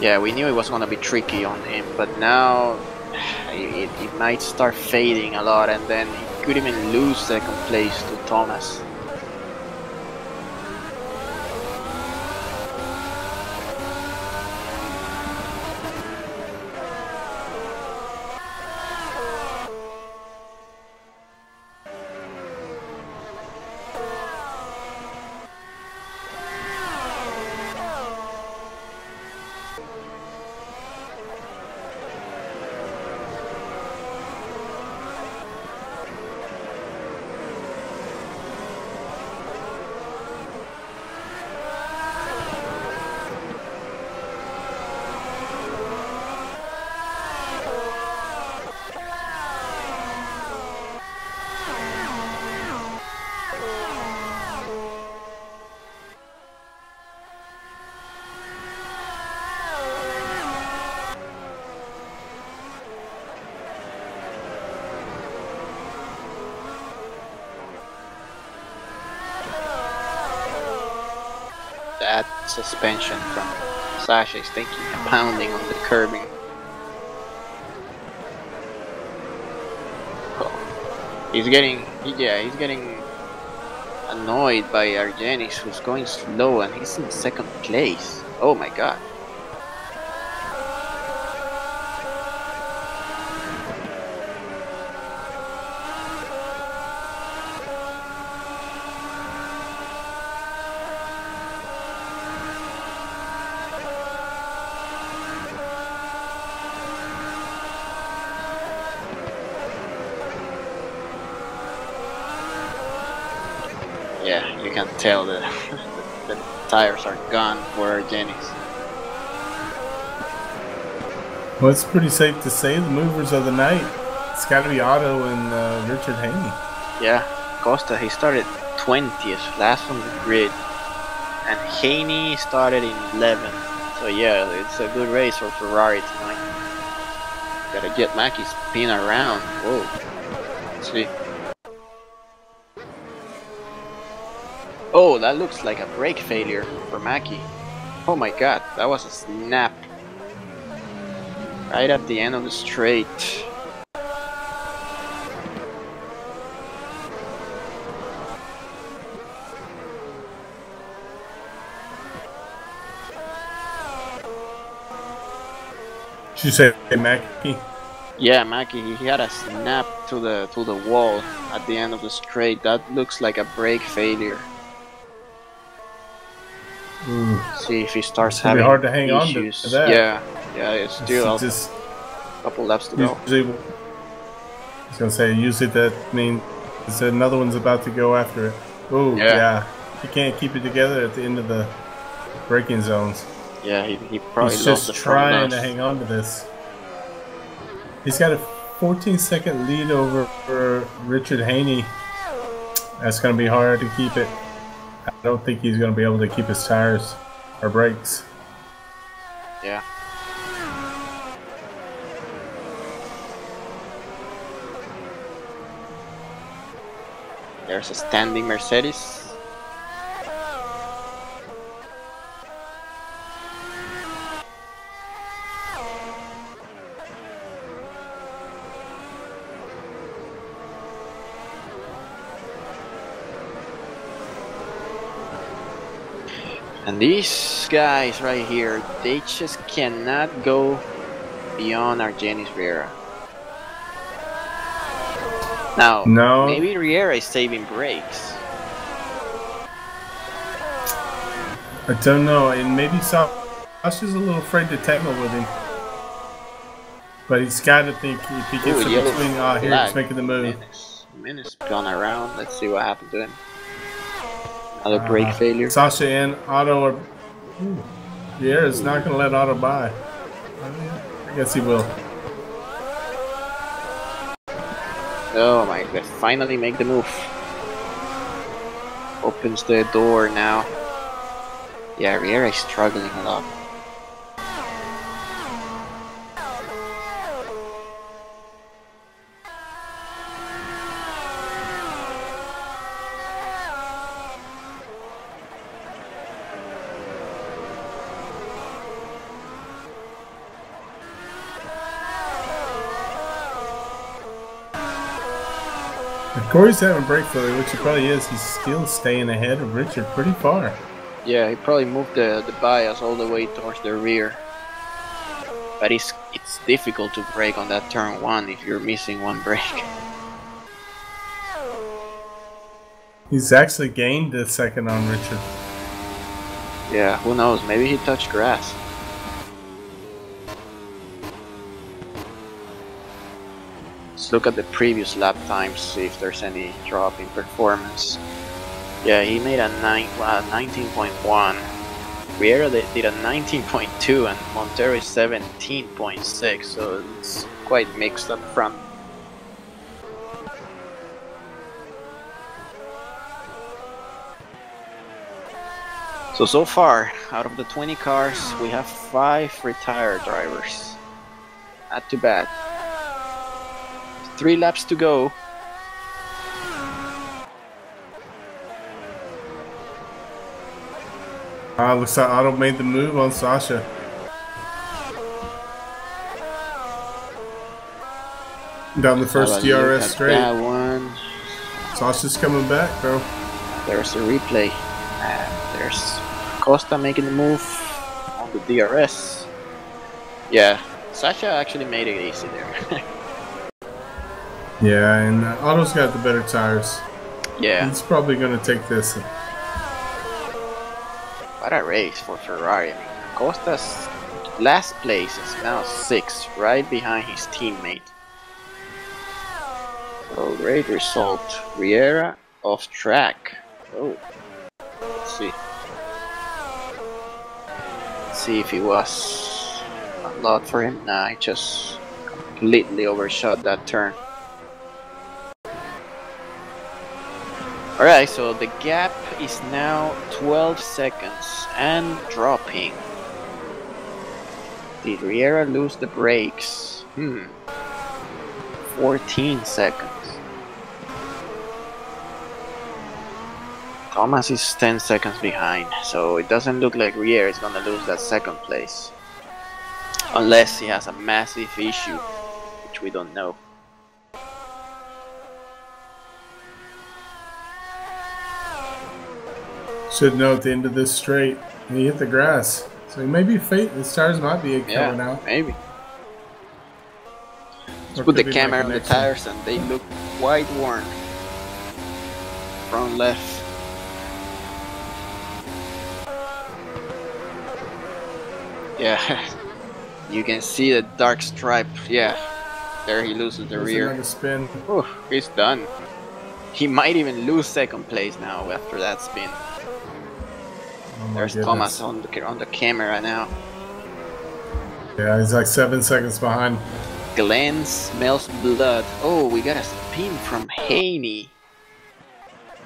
Yeah, we knew it was going to be tricky on him, but now it might start fading a lot, and then he could even lose 2nd place to Thomas. That suspension from Sasha is thinking of pounding on the curbing. Oh. He's getting annoyed by Argenis, who's going slow, and he's in second place. Oh my god. Yeah, you can tell that the tires are gone for Argenis. Well, it's pretty safe to say the movers of the night. It's got to be Otto and Richard Haney. Yeah, Costa, he started 20th, last on the grid, and Haney started in 11th. So yeah, it's a good race for Ferrari tonight. Gotta get Mackie spin around. Whoa. Let's see. Oh, that looks like a brake failure for Mackie. Oh my god, that was a snap. Right at the end of the straight. Did you say Mackie? Yeah, Mackie, he had a snap to the wall at the end of the straight. That looks like a brake failure. See if he starts having hard to hang issues. On to that. Yeah, it's still just a couple laps to go. I was gonna say, usually that means another one's about to go after it. Oh yeah, he can't keep it together at the end of the braking zones. Yeah, he probably He's lost just the trying to hang on to this. He's got a 14-second lead over Richard Haney. That's gonna be hard to keep it. I don't think he's going to be able to keep his tires or brakes. Yeah. There's a standing Mercedes. And these guys right here, they just cannot go beyond Argenis Riera. Now, maybe Riera is saving brakes. I don't know, and maybe Sasha's a little afraid to tackle with him. But he's got to think if he gets in between, here he's making the move. Menace gone around. Let's see what happened to him. Another brake failure. Sasha and Otto are. Riera's not going to let Otto by. I guess he will. Oh my god, finally make the move. Opens the door now. Yeah, Riera is struggling a lot. If Corey's having brake failure, which he probably is, he's still staying ahead of Richard pretty far. Yeah, he probably moved the bias all the way towards the rear. But it's difficult to brake on that turn 1 if you're missing one brake. He's actually gained a second on Richard. Yeah, who knows? Maybe he touched grass. Let's look at the previous lap times, see if there's any drop in performance. Yeah, he made a 19.1. Riera did a 19.2 and Montero 17.6, so it's quite mixed up front. So far, out of the 20 cars, we have 5 retired drivers. Not too bad. 3 laps to go. Looks like Otto made the move on Sasha. Down the first DRS straight. That one. Sasha's coming back, bro. There's a replay. And there's Costa making the move on the DRS. Yeah, Sasha actually made it easy there. Yeah, and Otto's got the better tires. Yeah. He's probably going to take this. What a race for Ferrari. I mean, Costa's last place is now 6th, right behind his teammate. So great result. Riera off track. Oh, let's see. Let's see if it was a lot for him. Nah, he just completely overshot that turn. Alright, so the gap is now 12 seconds and dropping. Did Riera lose the brakes? 14 seconds. Thomas is 10 seconds behind, so it doesn't look like Riera is gonna lose that second place. Unless he has a massive issue, which we don't know. Should know at the end of this straight, he hit the grass. So he may be fate. His tires might be coming out. Maybe. Let's put the camera on the tires and they look quite worn. Front left. Yeah. You can see the dark stripe. Yeah. There he loses the rear. Another spin. Ooh, he's done. He might even lose second place now after that spin. There's Thomas on the camera now. Yeah, he's like 7 seconds behind. Glenn smells blood. Oh, we got a spin from Haney.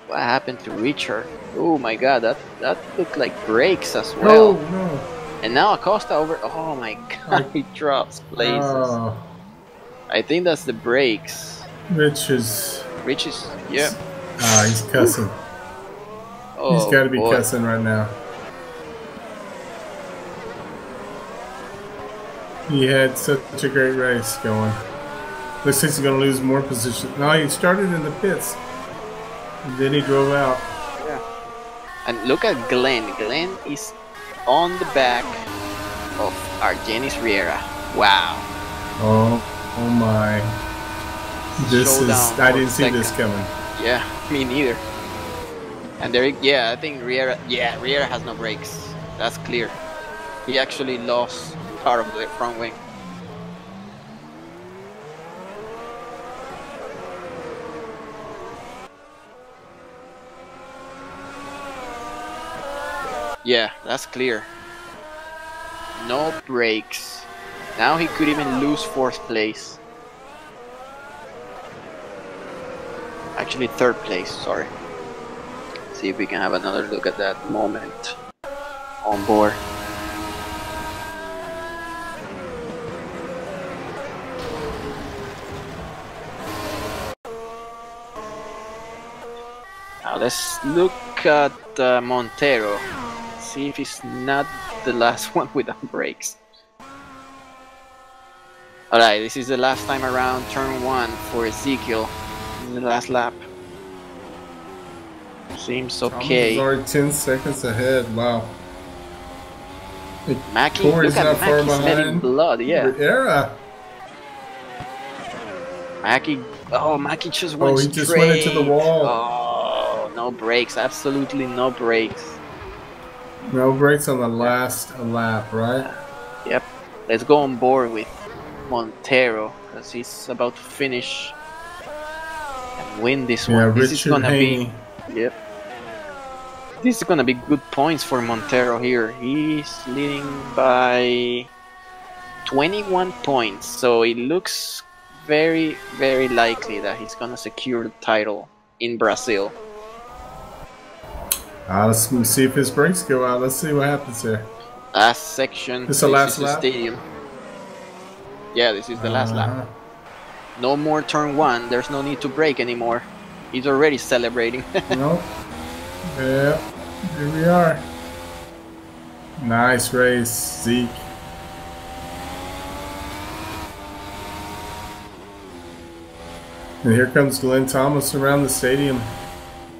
What happened to Richard? Oh my god, that looked like brakes as well. Oh no. And now Acosta over. Oh my god, he drops places. Oh. I think that's the brakes. Rich is. Yeah. Ah, he's cussing. Oh, he's got to be boy. cussing right now. He had such a great race going. Looks like he's going to lose more position. No, he started in the pits. And then he drove out. Yeah. And look at Glenn. Glenn is on the back of Argenis Riera. Wow. Oh my. This is. I didn't see this coming. Yeah, me neither. And there, yeah, I think Riera. Yeah, Riera has no brakes. That's clear. He actually lost part of the front wing. Yeah, that's clear. No brakes. Now he could even lose 4th place. Actually 3rd place, sorry. See if we can have another look at that moment on board. Now let's look at Montero. See if he's not the last one without brakes. Alright, this is the last time around, turn 1 for Ezekiel. This is the last lap. Seems okay. He's already 10 seconds ahead, wow. Mackie, look at Mackie smelling blood, yeah. Riera. Mackie, oh, Mackie just went straight. Oh, he just went into the wall. Oh, no brakes, absolutely no brakes. No brakes on the last lap, right? Yep. Let's go on board with Montero, because he's about to finish and win this one. This is gonna be. Yep. This is gonna be good points for Montero here. He's leading by 21 points, so it looks very, very likely that he's gonna secure the title in Brazil. Let's see if his brakes go out. Let's see what happens here. Last section. This is the last lap? Stadium. Yeah, this is the last lap. No more turn 1. There's no need to brake anymore. He's already celebrating. Nope. Yeah, here we are. Nice race, Zeke. And here comes Glenn Thomas around the stadium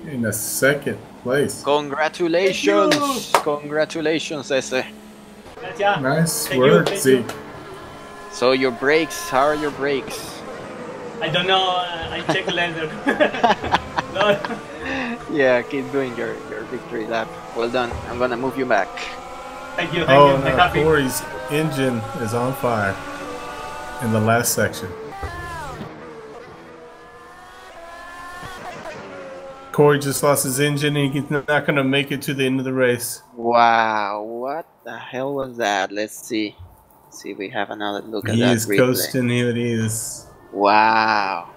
in a second place. Congratulations! Congratulations, Ese. Nice work, Zeke. So your brakes, how are your brakes? I don't know, I check later. No. Yeah, keep doing your victory lap. Well done. I'm gonna move you back. Thank you, Oh, I'm no, happy. Corey's engine is on fire in the last section. Corey just lost his engine and he's not going to make it to the end of the race. Wow, what the hell was that? Let's see. Let's see if we have another look at He that is replay. coasting. Here it is. Wow.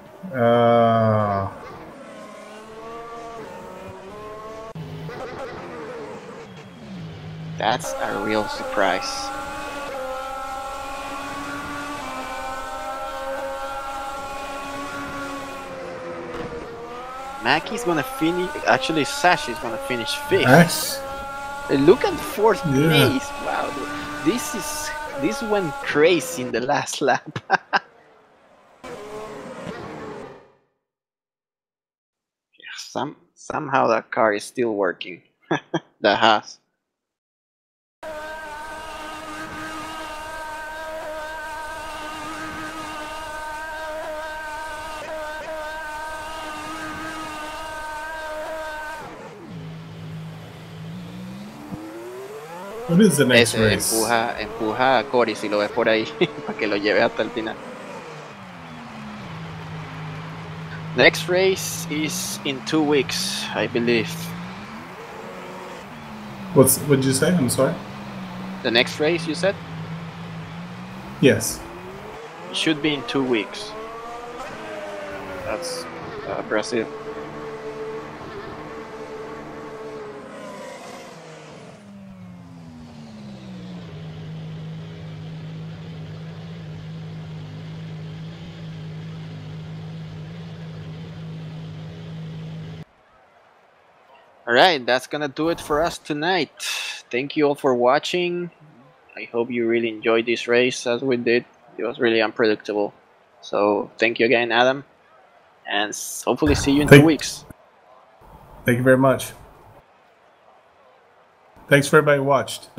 That's a real surprise. Mackey's gonna finish. Actually, Sash is gonna finish 5th. Ash? Look at 4th Yeah. place. Wow, this went crazy in the last lap. Somehow that car is still working. The Haas. What is the next race? Empuja a Cory si lo ves por ahí para que lo lleve hasta el final. Next race is in 2 weeks, I believe. What'd you say? I'm sorry. The next race, you said? Yes. It should be in 2 weeks. That's Brazil. Alright, that's gonna do it for us tonight. Thank you all for watching. I hope you really enjoyed this race as we did. It was really unpredictable. So thank you again, Adam. And hopefully see you in 2 weeks. Thank you very much. Thanks for everybody who watched.